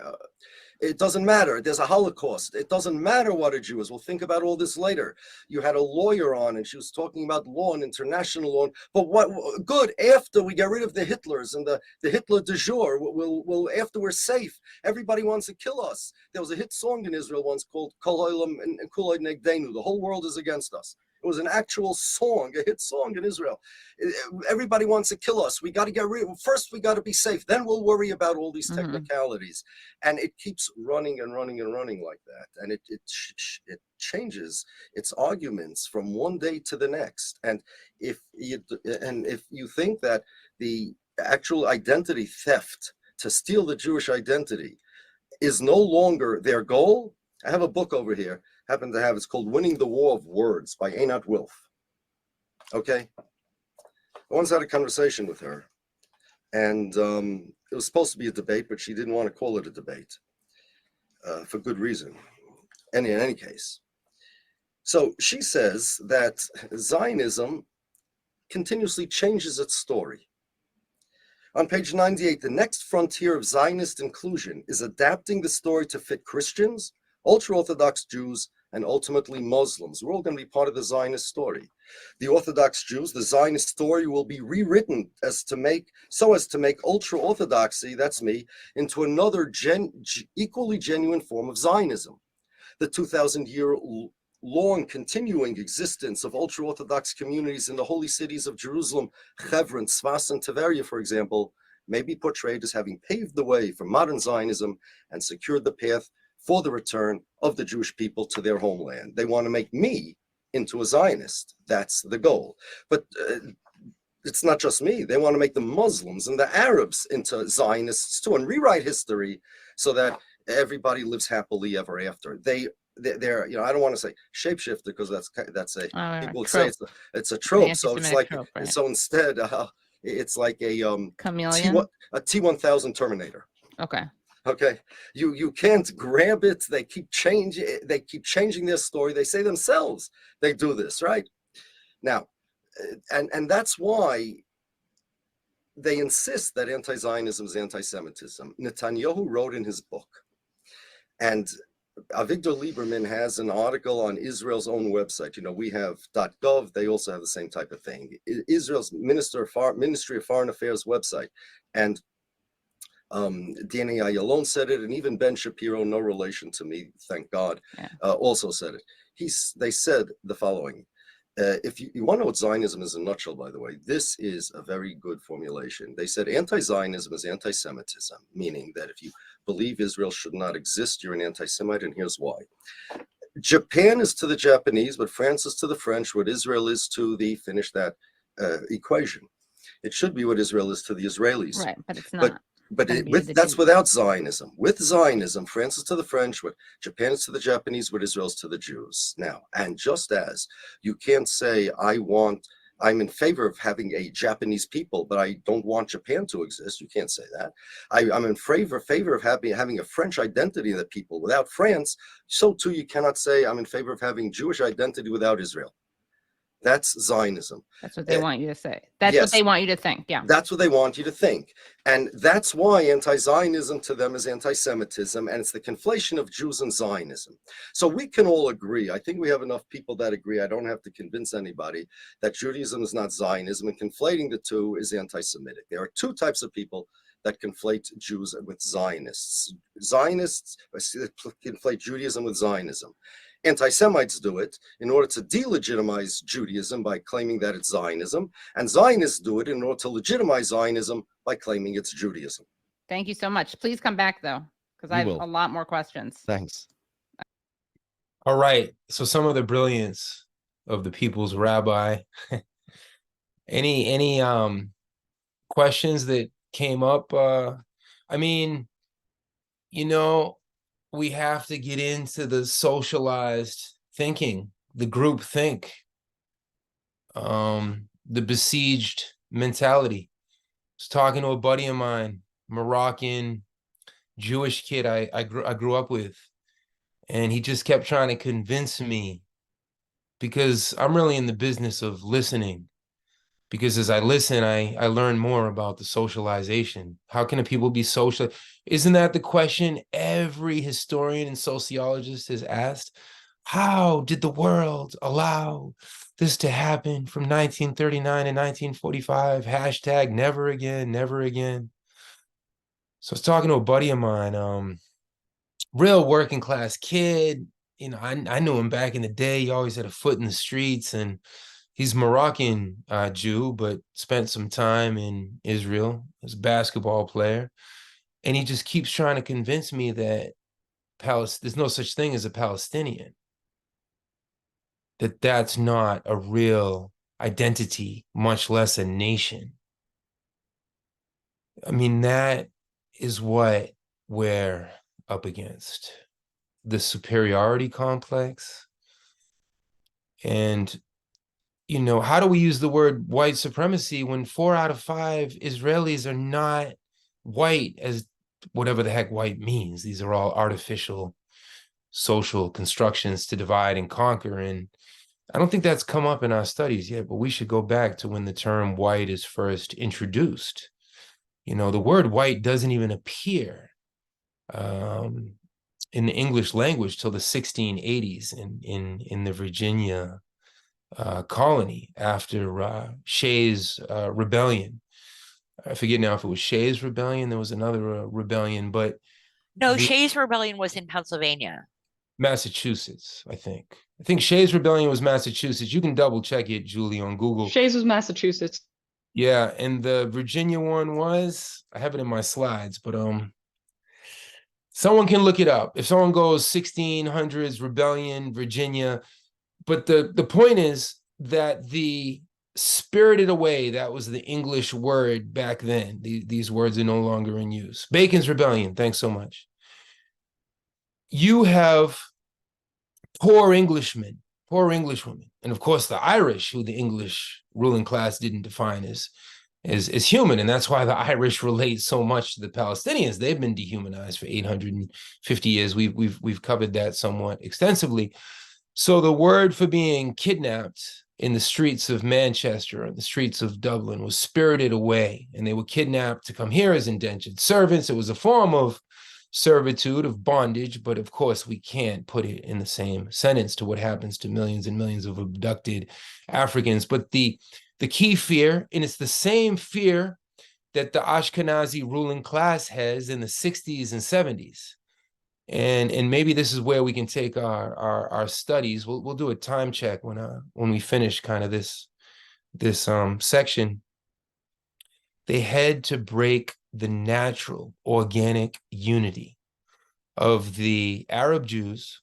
it doesn't matter. There's a Holocaust. It doesn't matter what a Jew is. We'll think about all this later. You had a lawyer on, and she was talking about law and international law. But what good after we get rid of the Hitlers and the Hitler de jour? We'll after we're safe. Everybody wants to kill us. There was a hit song in Israel once called Kol Olam and Kuloi Negdenu. The whole world is against us. It was an actual song, a hit song in Israel. Everybody wants to kill us. We got to get rid of, first we got to be safe. Then we'll worry about all these technicalities. And it keeps running and running and running like that. And it changes its arguments from one day to the next. And if you think that the actual identity theft, to steal the Jewish identity, is no longer their goal, I have a book over here. Happen to have, it's called Winning the War of Words by Einat Wilf. Okay, I once had a conversation with her, and it was supposed to be a debate, but she didn't want to call it a debate for good reason. And in any case, so she says that Zionism continuously changes its story. On page 98, the next frontier of Zionist inclusion is adapting the story to fit Christians, ultra-Orthodox Jews, and ultimately Muslims. We're all going to be part of the Zionist story. The Orthodox Jews, the Zionist story will be rewritten so as to make ultra-Orthodoxy, that's me, into another equally genuine form of Zionism. The 2,000-year-long continuing existence of ultra-Orthodox communities in the holy cities of Jerusalem, Hebron, Tzfas, and Tveria, for example, may be portrayed as having paved the way for modern Zionism and secured the path for the return of the Jewish people to their homeland. They want to make me into a Zionist. That's the goal. But it's not just me. They want to make the Muslims and the Arabs into Zionists too, and rewrite history so that everybody lives happily ever after. They're, I don't want to say shapeshifter because that's a people would say it's a trope. So it's like trope, right? So instead, it's like a chameleon, a T-1000 Terminator. Okay. Okay, you can't grab it. They keep changing their story. They say themselves they do this, right? Now, and that's why they insist that anti-Zionism is anti-Semitism. Netanyahu wrote in his book, and Avigdor Lieberman has an article on Israel's own website. You know, we have .gov. They also have the same type of thing. Israel's Ministry of Foreign Affairs website, and Danny Ayalon said it, and even Ben Shapiro, no relation to me, thank God, also said it. They said the following. If you want to know what Zionism is in a nutshell, by the way, this is a very good formulation. They said anti-Zionism is anti-Semitism, meaning that if you believe Israel should not exist, you're an anti-Semite, and here's why. Japan is to the Japanese, but France is to the French, what Israel is to the, finish that equation. It should be what Israel is to the Israelis. Right, but it's not. But that's without Zionism. With Zionism, France is to the French, what Japan is to the Japanese, what Israel is to the Jews. Now, and just as you can't say, I'm in favor of having a Japanese people, but I don't want Japan to exist. You can't say that. I'm in favor of having a French identity of the people without France. So too, you cannot say I'm in favor of having Jewish identity without Israel. That's Zionism. That's what they want you to say. That's what they want you to think. Yeah. That's what they want you to think. And that's why anti-Zionism to them is anti-Semitism, and it's the conflation of Jews and Zionism. So we can all agree, I think we have enough people that agree, I don't have to convince anybody, that Judaism is not Zionism, and conflating the two is anti-Semitic. There are two types of people that conflate Jews with Zionists. Zionists conflate Judaism with Zionism. Anti-Semites do it in order to delegitimize Judaism by claiming that it's Zionism, and Zionists do it in order to legitimize Zionism by claiming it's Judaism. Thank you so much. Please come back, though, because I have a lot more questions. Thanks. All right. So some of the brilliance of the people's rabbi. Any questions that came up? I mean, you know, we have to get into the socialized thinking, the group think, the besieged mentality. I was talking to a buddy of mine, Moroccan Jewish kid I grew up with, and he just kept trying to convince me, because I'm really in the business of listening. Because as I listen, I learn more about the socialization. How can a people be social? Isn't that the question every historian and sociologist has asked? How did the world allow this to happen from 1939 to 1945? Hashtag never again, never again. So I was talking to a buddy of mine, real working class kid. You know, I knew him back in the day. He always had a foot in the streets, and he's Moroccan Jew, but spent some time in Israel as a basketball player. And he just keeps trying to convince me that there's no such thing as a Palestinian, that that's not a real identity, much less a nation. I mean, that is what we're up against, the superiority complex. And you know, how do we use the word white supremacy when 4 out of 5 Israelis are not white, as whatever the heck white means? These are all artificial social constructions to divide and conquer. And I don't think that's come up in our studies yet, but we should go back to when the term white is first introduced. You know, the word white doesn't even appear in the English language till the 1680s in the Virginia colony after Shays' rebellion. I forget now if it was Shays' rebellion. There was another rebellion, but no, Shays' rebellion was in Pennsylvania, Massachusetts. I think Shays' rebellion was Massachusetts. You can double check it, Julie, on Google. Shays was Massachusetts. Yeah, and the Virginia one was, I have it in my slides, but someone can look it up. If someone goes 1600s rebellion, Virginia. But the point is that the spirited away, that was the English word back then. These words are no longer in use. Bacon's Rebellion, thanks so much. You have poor Englishmen, poor Englishwomen, and of course the Irish, who the English ruling class didn't define as human, and that's why the Irish relate so much to the Palestinians. They've been dehumanized for 850 years. We've covered that somewhat extensively. So the word for being kidnapped in the streets of Manchester and the streets of Dublin was spirited away, and they were kidnapped to come here as indentured servants. It was a form of servitude, of bondage, but of course we can't put it in the same sentence to what happens to millions and millions of abducted Africans. But the key fear, and it's the same fear that the Ashkenazi ruling class has in the 60s and 70s. And maybe this is where we can take our studies. We'll do a time check when we finish kind of this section. They had to break the natural, organic unity of the Arab Jews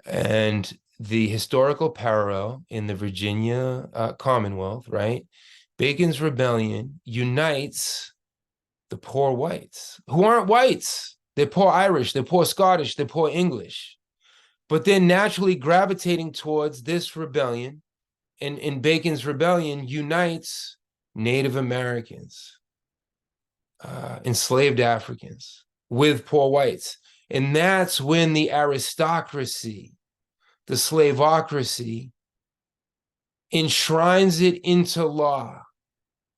and the historical parallel in the Virginia Commonwealth, right? Bacon's Rebellion unites the poor whites, who aren't whites. They're poor Irish, they're poor Scottish, they're poor English. But they're naturally gravitating towards this rebellion. And in Bacon's Rebellion unites Native Americans, enslaved Africans with poor whites. And that's when the aristocracy, the slavocracy, enshrines it into law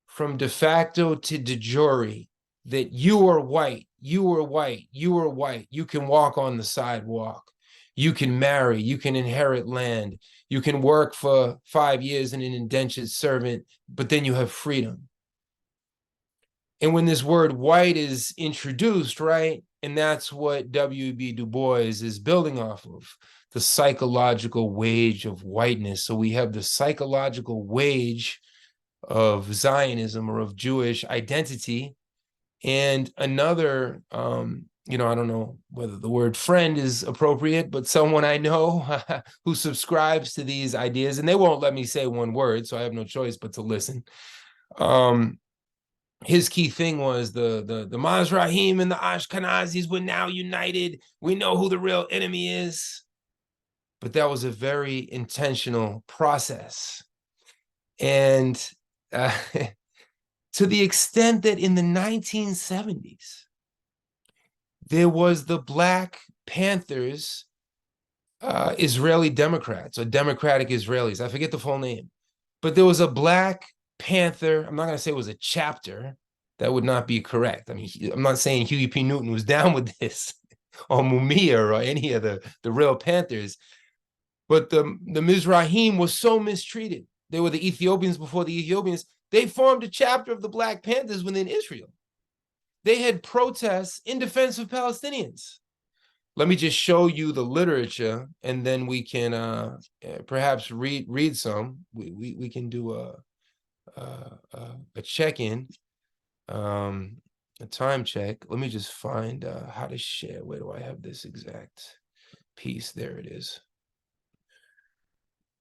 from de facto to de jure that you are white, you are white, you are white. You can walk on the sidewalk. You can marry, you can inherit land. You can work for 5 years in an indentured servant, but then you have freedom. And when this word white is introduced, right, and that's what W.B. Du Bois is building off of, the psychological wage of whiteness. So we have the psychological wage of Zionism or of Jewish identity. And another, I don't know whether the word friend is appropriate, but someone I know who subscribes to these ideas, and they won't let me say one word, so I have no choice but to listen. His key thing was the Mizrahim and the Ashkenazis were now united. We know who the real enemy is. But that was a very intentional process. And to the extent that in the 1970s, there was the Black Panthers, Israeli Democrats or Democratic Israelis. I forget the full name. But there was a Black Panther. I'm not going to say it was a chapter. That would not be correct. I mean, I'm not saying Huey P. Newton was down with this or Mumia or any of the real Panthers. But the Mizrahim was so mistreated. They were the Ethiopians before the Ethiopians. They formed a chapter of the Black Panthers within Israel. They had protests in defense of Palestinians. Let me just show you the literature, and then we can perhaps read some. We can do a check-in, a time check. Let me just find how to share. Where do I have this exact piece? There it is.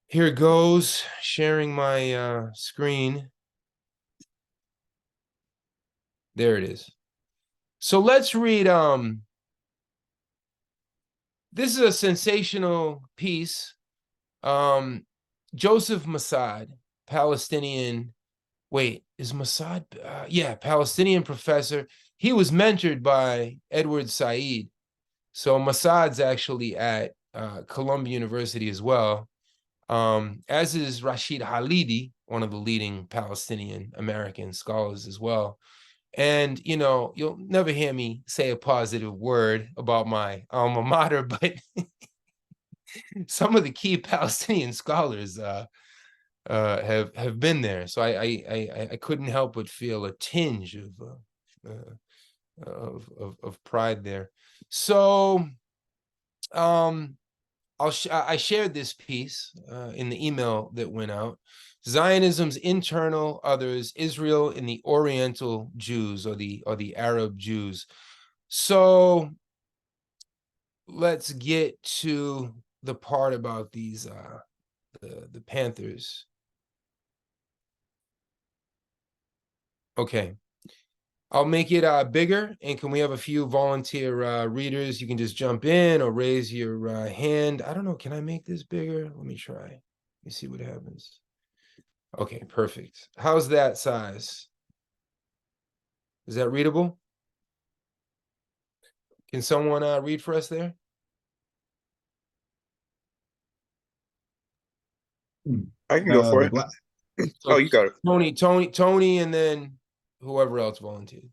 Here it goes, sharing my screen. There it is. So let's read, this is a sensational piece. Joseph Massad, Palestinian, Palestinian professor. He was mentored by Edward Said. So Massad's actually at Columbia University as well. As is Rashid Halidi, one of the leading Palestinian American scholars as well. And, you'll never hear me say a positive word about my alma mater, but some of the key Palestinian scholars have been there. So I couldn't help but feel a tinge of pride there. So I shared this piece in the email that went out. Zionism's internal others, Israel and the Oriental Jews or the Arab Jews. So let's get to the part about these the Panthers. Okay. I'll make it bigger, and can we have a few volunteer readers? You can just jump in or raise your hand. I don't know, can I make this bigger? Let me try. Let me see what happens. Okay, perfect. How's that size? Is that readable? Can someone read for us there? I can go for it. So you got it. Tony, and then whoever else volunteered.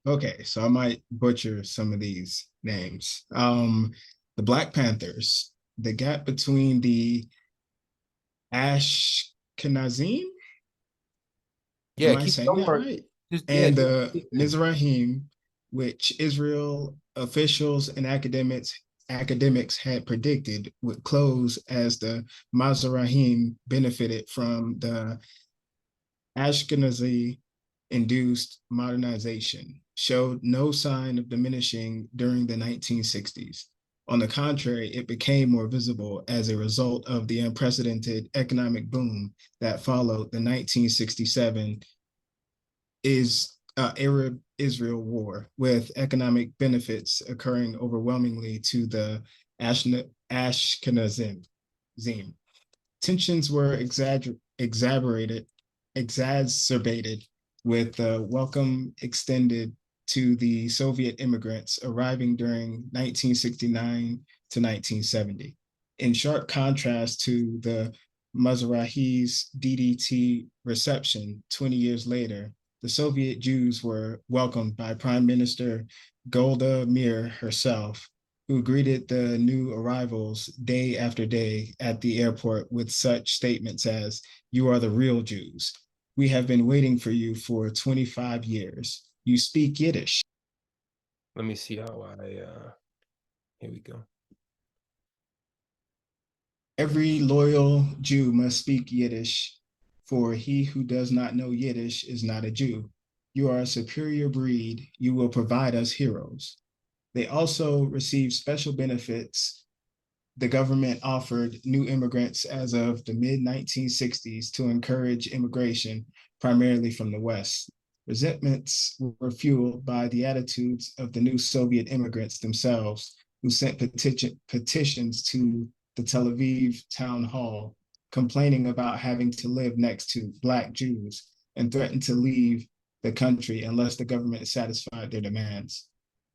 Okay, so I might butcher some of these names. The Black Panthers, the gap between the Ashkenazim Yeah, Am I keep saying that going. right? Just yeah, And just the Mizrahim, which Israel officials and academics had predicted would close as the Mizrahim benefited from the Ashkenazi-induced modernization, showed no sign of diminishing during the 1960s. On the contrary, it became more visible as a result of the unprecedented economic boom that followed the 1967 Arab-Israel War, with economic benefits occurring overwhelmingly to the Ashkenazim. Tensions were exacerbated with the welcome extended to the Soviet immigrants arriving during 1969 to 1970. In sharp contrast to the Mizrahi's DDT reception 20 years later, the Soviet Jews were welcomed by Prime Minister Golda Meir herself, who greeted the new arrivals day after day at the airport with such statements as, "You are the real Jews. We have been waiting for you for 25 years. You speak Yiddish." let me see how here we go. Every loyal Jew must speak Yiddish, for he who does not know Yiddish is not a Jew. You are a superior breed. You will provide us heroes. They also received special benefits the government offered new immigrants as of the mid-1960s to encourage immigration, primarily from the West. Resentments were fueled by the attitudes of the new Soviet immigrants themselves, who sent petitions to the Tel Aviv town hall, complaining about having to live next to Black Jews and threatened to leave the country unless the government satisfied their demands.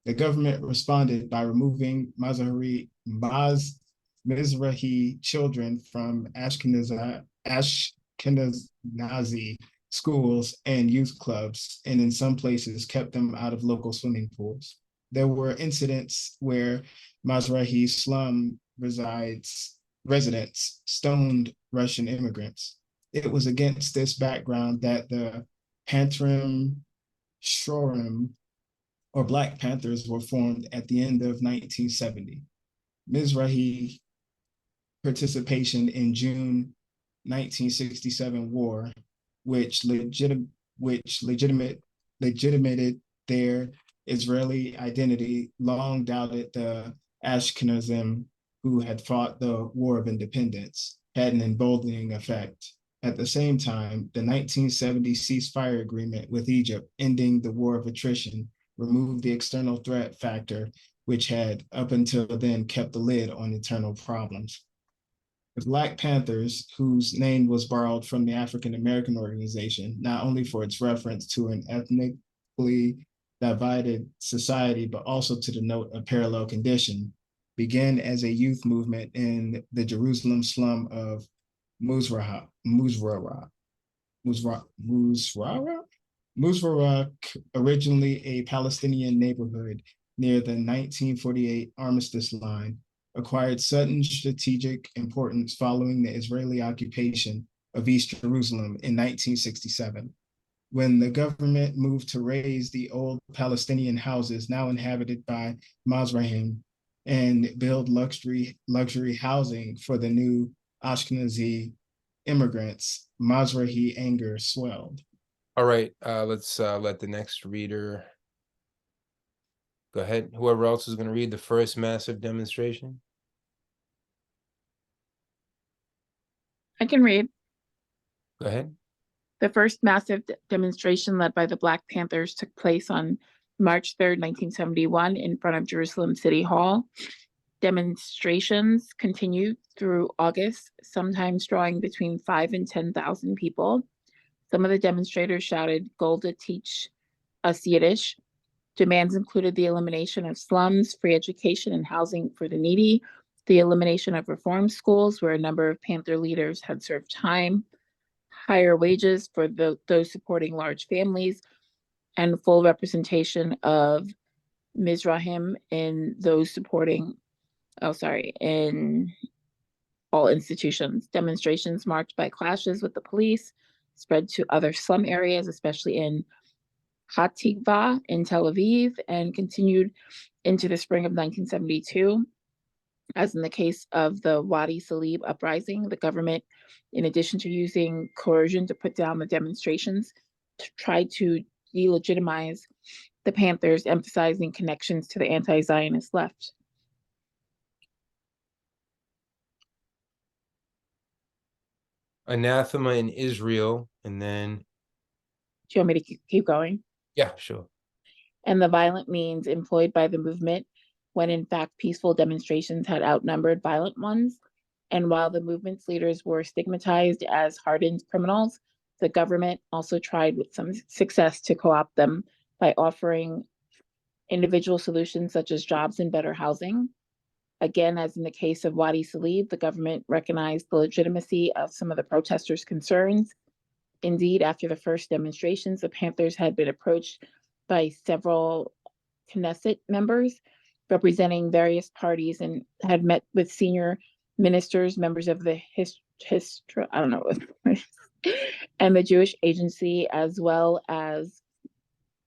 The government responded by removing Mizrahi children from Ashkenazi schools and youth clubs, and in some places kept them out of local swimming pools. There were incidents where Mizrahi slum residents stoned Russian immigrants. It was against this background that the Patron Shorim, or Black Panthers, were formed at the end of 1970. Mizrahi participation in June 1967 war, which legitimated their Israeli identity, long doubted the Ashkenazim who had fought the War of Independence, had an emboldening effect. At the same time, the 1970 ceasefire agreement with Egypt, ending the war of attrition, removed the external threat factor, which had up until then kept the lid on internal problems. The Black Panthers, whose name was borrowed from the African American organization, not only for its reference to an ethnically divided society, but also to denote a parallel condition, began as a youth movement in the Jerusalem slum of Muzrara, originally a Palestinian neighborhood near the 1948 armistice line, acquired sudden strategic importance following the Israeli occupation of East Jerusalem in 1967. When the government moved to raise the old Palestinian houses now inhabited by Mizrahim and build luxury housing for the new Ashkenazi immigrants, Mizrahi anger swelled. All right, let's let the next reader go ahead. Whoever else is going to read the first massive demonstration. I can read. Go ahead. The first massive demonstration led by the Black Panthers took place on March 3rd, 1971 in front of Jerusalem City Hall. Demonstrations continued through August, sometimes drawing between 5,000 and 10,000 people. Some of the demonstrators shouted, "Golda, teach us Yiddish." Demands included the elimination of slums, free education and housing for the needy, the elimination of reform schools where a number of Panther leaders had served time, higher wages for those supporting large families, and full representation of Mizrahim in those supporting, in all institutions. Demonstrations marked by clashes with the police, spread to other slum areas, especially in Hatikva in Tel Aviv, and continued into the spring of 1972. As in the case of the Wadi Salib uprising, the government, in addition to using coercion to put down the demonstrations, tried to delegitimize the Panthers, emphasizing connections to the anti-Zionist left. Anathema in Israel, and then... Do you want me to keep going? Yeah, sure. And the violent means employed by the movement, when in fact peaceful demonstrations had outnumbered violent ones. And while the movement's leaders were stigmatized as hardened criminals, the government also tried with some success to co-opt them by offering individual solutions such as jobs and better housing. Again, as in the case of Wadi Salib, the government recognized the legitimacy of some of the protesters' concerns. Indeed, after the first demonstrations, the Panthers had been approached by several Knesset members representing various parties and had met with senior ministers, members of the and the Jewish Agency, as well as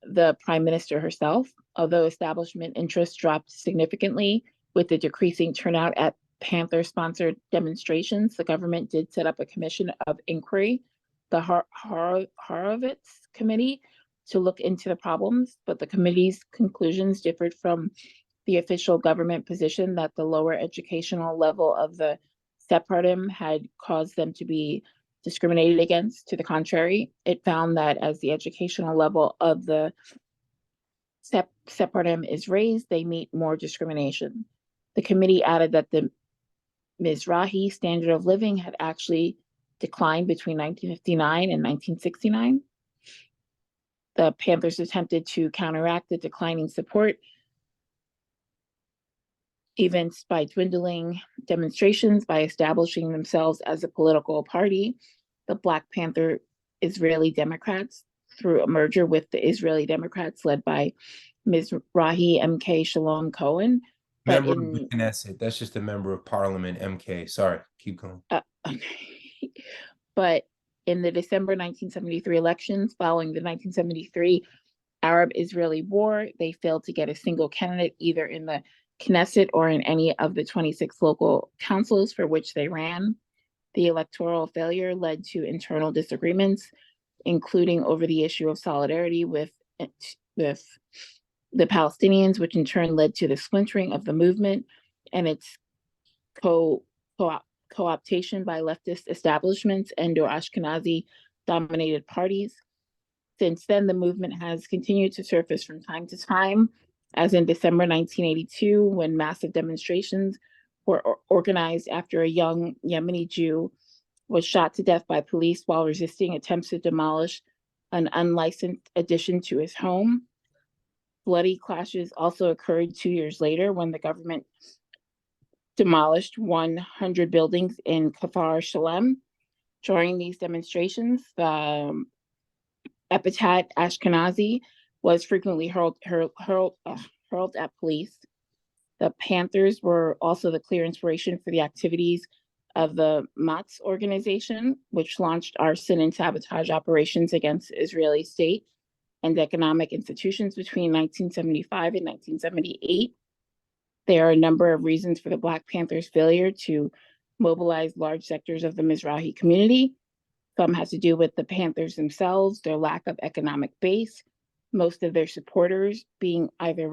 the Prime Minister herself. Although establishment interest dropped significantly with the decreasing turnout at Panther-sponsored demonstrations, the government did set up a commission of inquiry, the Horowitz Committee, to look into the problems, but the committee's conclusions differed from the official government position that the lower educational level of the Sephardim had caused them to be discriminated against. To the contrary, it found that as the educational level of the Sephardim is raised, they meet more discrimination. The committee added that the Mizrahi standard of living had actually declined between 1959 and 1969. The Panthers attempted to counteract the declining support events by dwindling demonstrations by establishing themselves as a political party. The Black Panther Israeli Democrats, through a merger with the Israeli Democrats led by Mizrahi MK Shalom Cohen. Member of the Knesset. That's just a member of parliament, MK. Sorry, keep going. Okay. But in the December 1973 elections, following the 1973 Arab-Israeli War, they failed to get a single candidate either in the Knesset or in any of the 26 local councils for which they ran. The electoral failure led to internal disagreements, including over the issue of solidarity with the Palestinians, which in turn led to the splintering of the movement and its co-optation by leftist establishments and or Ashkenazi-dominated parties. Since then, the movement has continued to surface from time to time, as in December 1982, when massive demonstrations were organized after a young Yemeni Jew was shot to death by police while resisting attempts to demolish an unlicensed addition to his home. Bloody clashes also occurred 2 years later when the government demolished 100 buildings in Kfar Shalem. During these demonstrations, the epithet Ashkenazi was frequently hurled at police. The Panthers were also the clear inspiration for the activities of the Matz organization, which launched arson and sabotage operations against the Israeli state and economic institutions between 1975 and 1978. There are a number of reasons for the Black Panthers' failure to mobilize large sectors of the Mizrahi community. Some has to do with the Panthers themselves, their lack of economic base, most of their supporters being either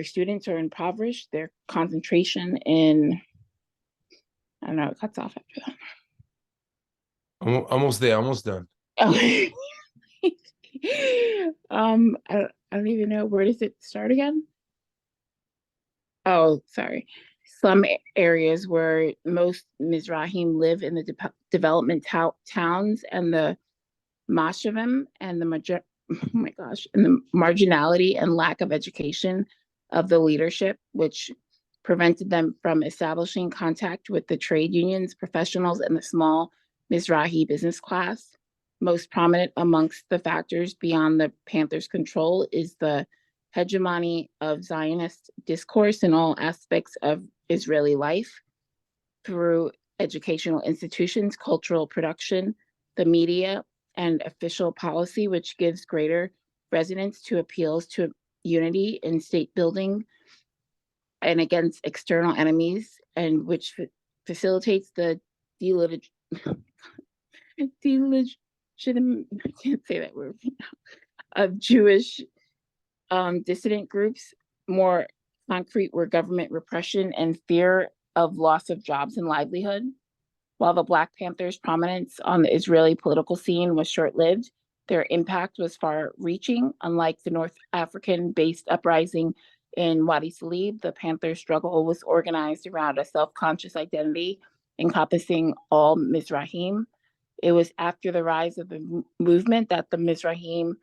students or impoverished, their concentration in, I don't know, it cuts off after that. Almost there, almost done. Oh. I don't even know, where does it start again? Oh, sorry. Some areas where most Mizrahim live in the development towns and the Moshavim and the marginality and lack of education of the leadership, which prevented them from establishing contact with the trade unions, professionals, and the small Mizrahi business class. Most prominent amongst the factors beyond the Panthers' control is the hegemony of Zionist discourse in all aspects of Israeli life through educational institutions, cultural production, the media, and official policy, which gives greater resonance to appeals to unity in state building and against external enemies, and which facilitates the I can't say that word, of Jewish dissident groups. More concrete were government repression and fear of loss of jobs and livelihood. While the Black Panthers' prominence on the Israeli political scene was short-lived, their impact was far-reaching. Unlike the North African-based uprising in Wadi Salib, the Panther struggle was organized around a self-conscious identity encompassing all Mizrahim. It was after the rise of the movement that the Mizrahim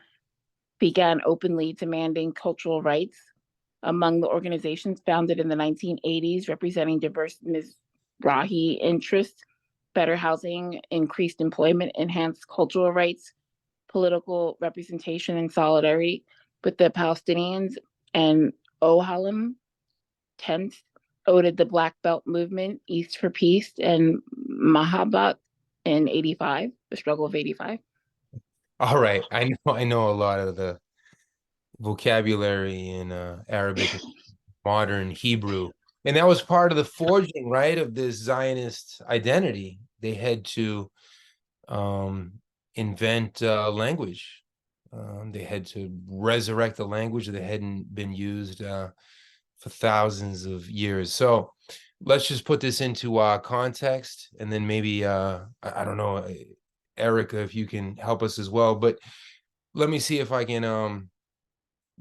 began openly demanding cultural rights. Among the organizations founded in the 1980s representing diverse Mizrahi interests, better housing, increased employment, enhanced cultural rights, political representation, and solidarity with the Palestinians, and Ohalim Tent owed the Black Belt movement, East for Peace, and Mahabat in 85, the struggle of 85. All right. I know a lot of the vocabulary in Arabic and modern Hebrew. And that was part of the forging, right, of this Zionist identity. They had to invent language. They had to resurrect the language that hadn't been used for thousands of years. So let's just put this into context, and then maybe, I don't know, Erica, if you can help us as well. But let me see if I can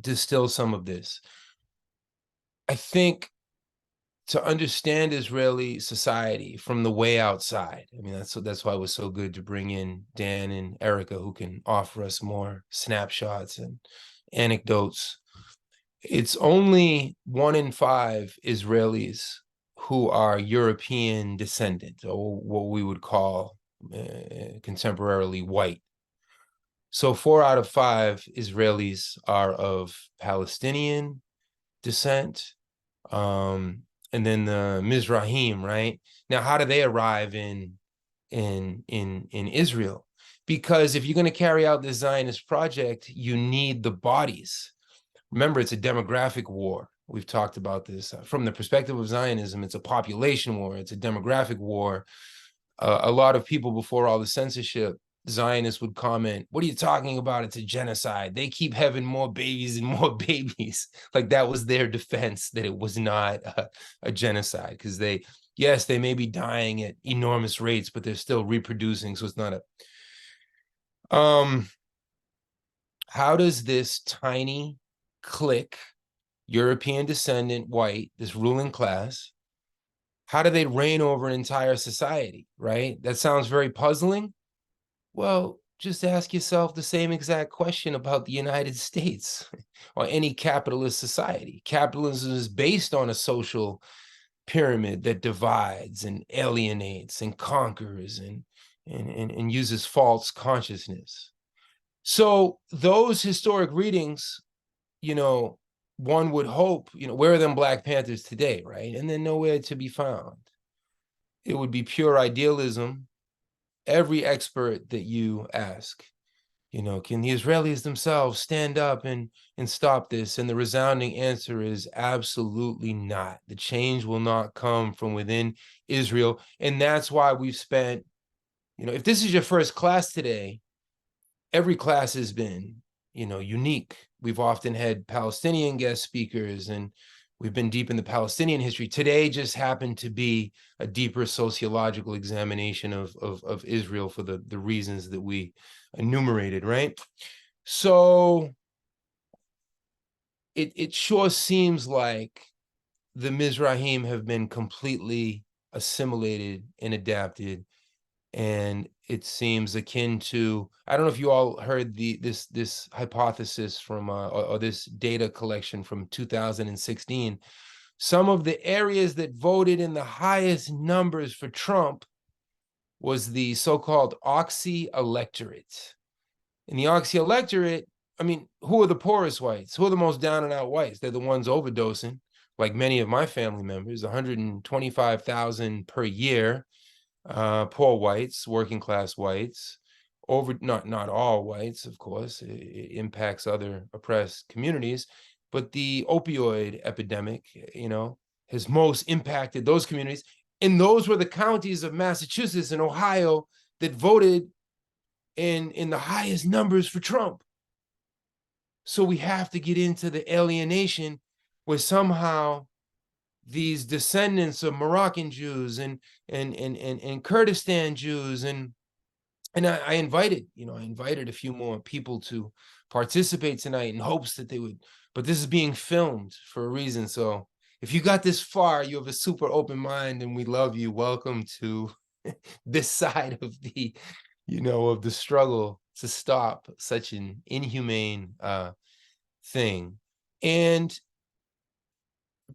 distill some of this. I think to understand Israeli society from the way outside, I mean, that's why it was so good to bring in Dan and Erica, who can offer us more snapshots and anecdotes. It's only 1 in 5 Israelis who are European descendant, or what we would call contemporarily white. So 4 out of 5 Israelis are of Palestinian descent. And then the Mizrahim, right? Now, how do they arrive in Israel? Because if you're going to carry out this Zionist project, you need the bodies. Remember, it's a demographic war. We've talked about this. From the perspective of Zionism, it's a population war. It's a demographic war. A lot of people before all the censorship, Zionists would comment, what are you talking about? It's a genocide. They keep having more babies and more babies. Like that was their defense, that it was not a genocide, because yes, they may be dying at enormous rates, but they're still reproducing. So it's not a, how does this tiny clique, European descendant, white, this ruling class, how do they reign over an entire society, right? That sounds very puzzling. Well, just ask yourself the same exact question about the United States or any capitalist society. Capitalism is based on a social pyramid that divides and alienates and conquers and uses false consciousness. So those historic readings, you know, one would hope, you know, where are them Black Panthers today, right? And they're nowhere to be found. It would be pure idealism. Every expert that you ask, you know, can the Israelis themselves stand up and stop this? And the resounding answer is absolutely not. The change will not come from within Israel. And that's why we've spent, you know, if this is your first class today, every class has been, you know, unique. We've often had Palestinian guest speakers, and we've been deep in the Palestinian history. Today just happened to be a deeper sociological examination of Israel for the reasons that we enumerated, right? So it sure seems like the Mizrahim have been completely assimilated and adapted. And it seems akin to, I don't know if you all heard this hypothesis from or this data collection from 2016. Some of the areas that voted in the highest numbers for Trump was the so-called Oxy electorate. In the Oxy electorate, I mean, who are the poorest whites? Who are the most down and out whites? They're the ones overdosing, like many of my family members, 125,000 per year. Poor whites, working class whites, not all whites, of course, it impacts other oppressed communities, but the opioid epidemic, has most impacted those communities. And those were the counties of Massachusetts and Ohio that voted in the highest numbers for Trump. So we have to get into the alienation where somehow these descendants of Moroccan Jews and Kurdistan Jews and I invited a few more people to participate tonight in hopes that they would, but this is being filmed for a reason. So if you got this far, you have a super open mind and we love you. Welcome to this side of of the struggle to stop such an inhumane thing. And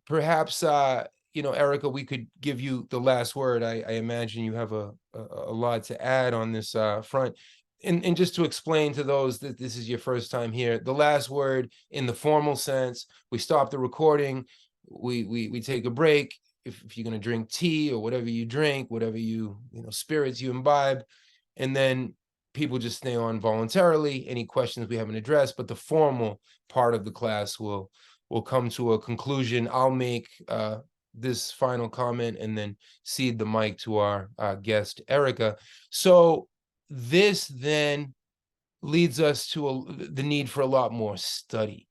perhaps, Erica, we could give you the last word. I imagine you have a lot to add on this front. And just to explain to those that this is your first time here, the last word in the formal sense, we stop the recording, we take a break. If you're going to drink tea or whatever you drink, whatever spirits you imbibe, and then people just stay on voluntarily, any questions we haven't addressed, but the formal part of the class will come to a conclusion. I'll make this final comment and then cede the mic to our guest, Erica. So this then leads us to the need for a lot more study.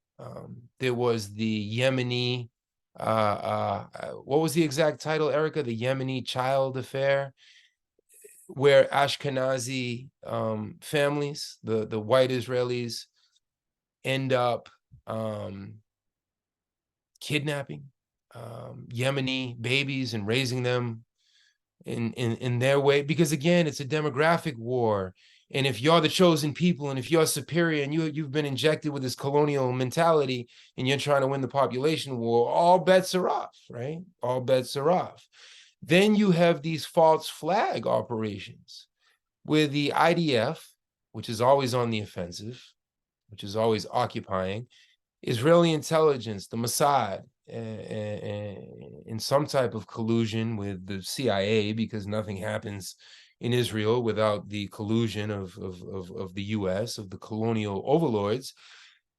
There was the Yemeni, what was the exact title, Erica? The Yemeni child affair, where Ashkenazi families, the white Israelis, end up kidnapping Yemeni babies and raising them in their way, because again, it's a demographic war. And if you're the chosen people and if you're superior and you've been injected with this colonial mentality and you're trying to win the population war, all bets are off, right? All bets are off. Then you have these false flag operations where the IDF, which is always on the offensive, which is always occupying, Israeli intelligence, the Mossad, in some type of collusion with the CIA, because nothing happens in Israel without the collusion of the US, of the colonial overlords.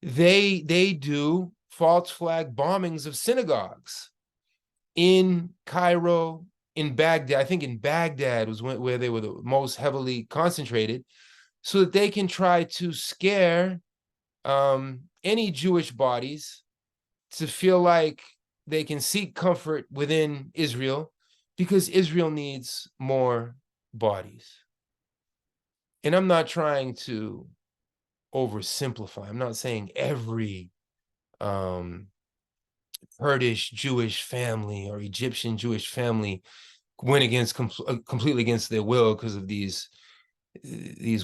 They do false flag bombings of synagogues in Cairo, in Baghdad. I think in Baghdad was where they were the most heavily concentrated, so that they can try to scare any Jewish bodies to feel like they can seek comfort within Israel, because Israel needs more bodies. And I'm not trying to oversimplify. I'm not saying every Kurdish Jewish family or Egyptian Jewish family went completely against their will because of these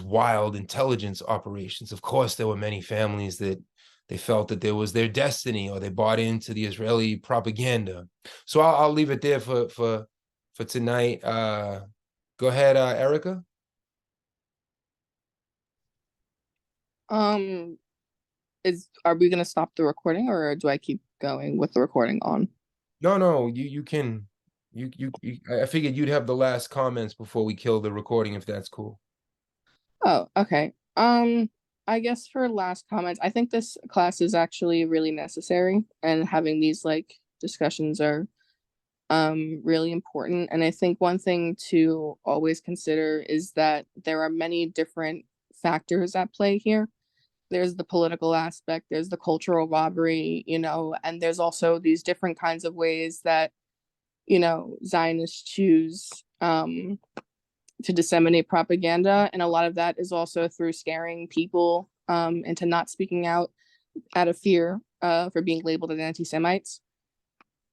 wild intelligence operations. Of course, there were many families that they felt that there was their destiny, or they bought into the Israeli propaganda. So I'll leave it there for tonight. Go ahead, Erica. Are we gonna stop the recording, or do I keep going with the recording on? No, you can. I figured you'd have the last comments before we kill the recording, if that's cool. Oh, okay. I guess for last comments, I think this class is actually really necessary, and having these discussions are really important. And I think one thing to always consider is that there are many different factors at play here. There's the political aspect, there's the cultural robbery, and there's also these different kinds of ways that Zionists choose to disseminate propaganda, and a lot of that is also through scaring people into not speaking out out of fear for being labeled as anti-Semites.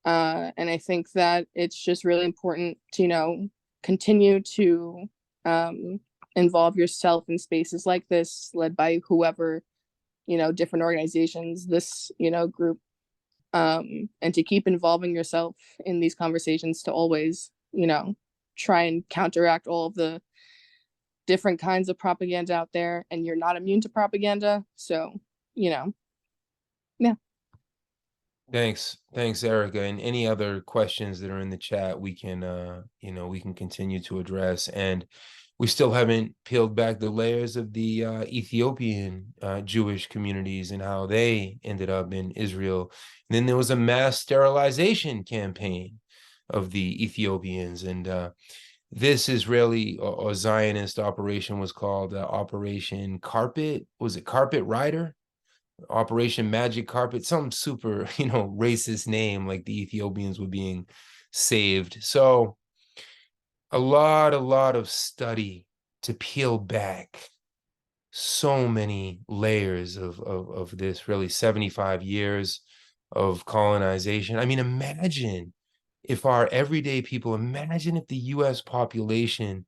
And I think that it's just really important to continue to involve yourself in spaces like this, led by whoever, different organizations, this group, and to keep involving yourself in these conversations, to always try and counteract all of the different kinds of propaganda out there. And you're not immune to propaganda, so yeah. Thanks, Erica. And any other questions that are in the chat, we can, we can continue to address. And we still haven't peeled back the layers of the Ethiopian Jewish communities and how they ended up in Israel. And then there was a mass sterilization campaign of the Ethiopians. And this Israeli or Zionist operation was called Operation Carpet. Was it Carpet Rider? Operation Magic Carpet, some super, racist name, like the Ethiopians were being saved. So a lot of study to peel back so many layers of this, really 75 years of colonization. I mean, imagine if our everyday people, imagine if the US population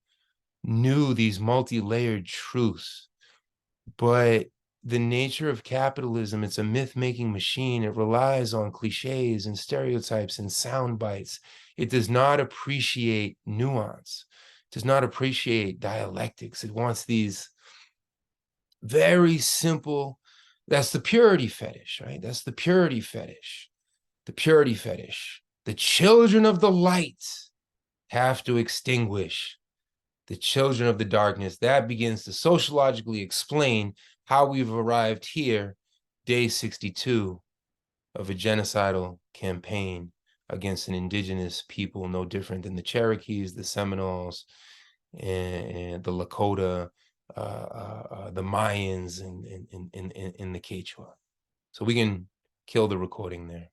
knew these multi-layered truths. But the nature of capitalism, it's a myth-making machine. It relies on cliches and stereotypes and sound bites. It does not appreciate nuance. It does not appreciate dialectics. It wants these very simple, that's the purity fetish, right? That's the purity fetish. The purity fetish. The children of the light have to extinguish the children of the darkness. That begins to sociologically explain how we've arrived here, day 62 of a genocidal campaign against an indigenous people, no different than the Cherokees, the Seminoles, and the Lakota, the Mayans, and the Quechua. So we can kill the recording there.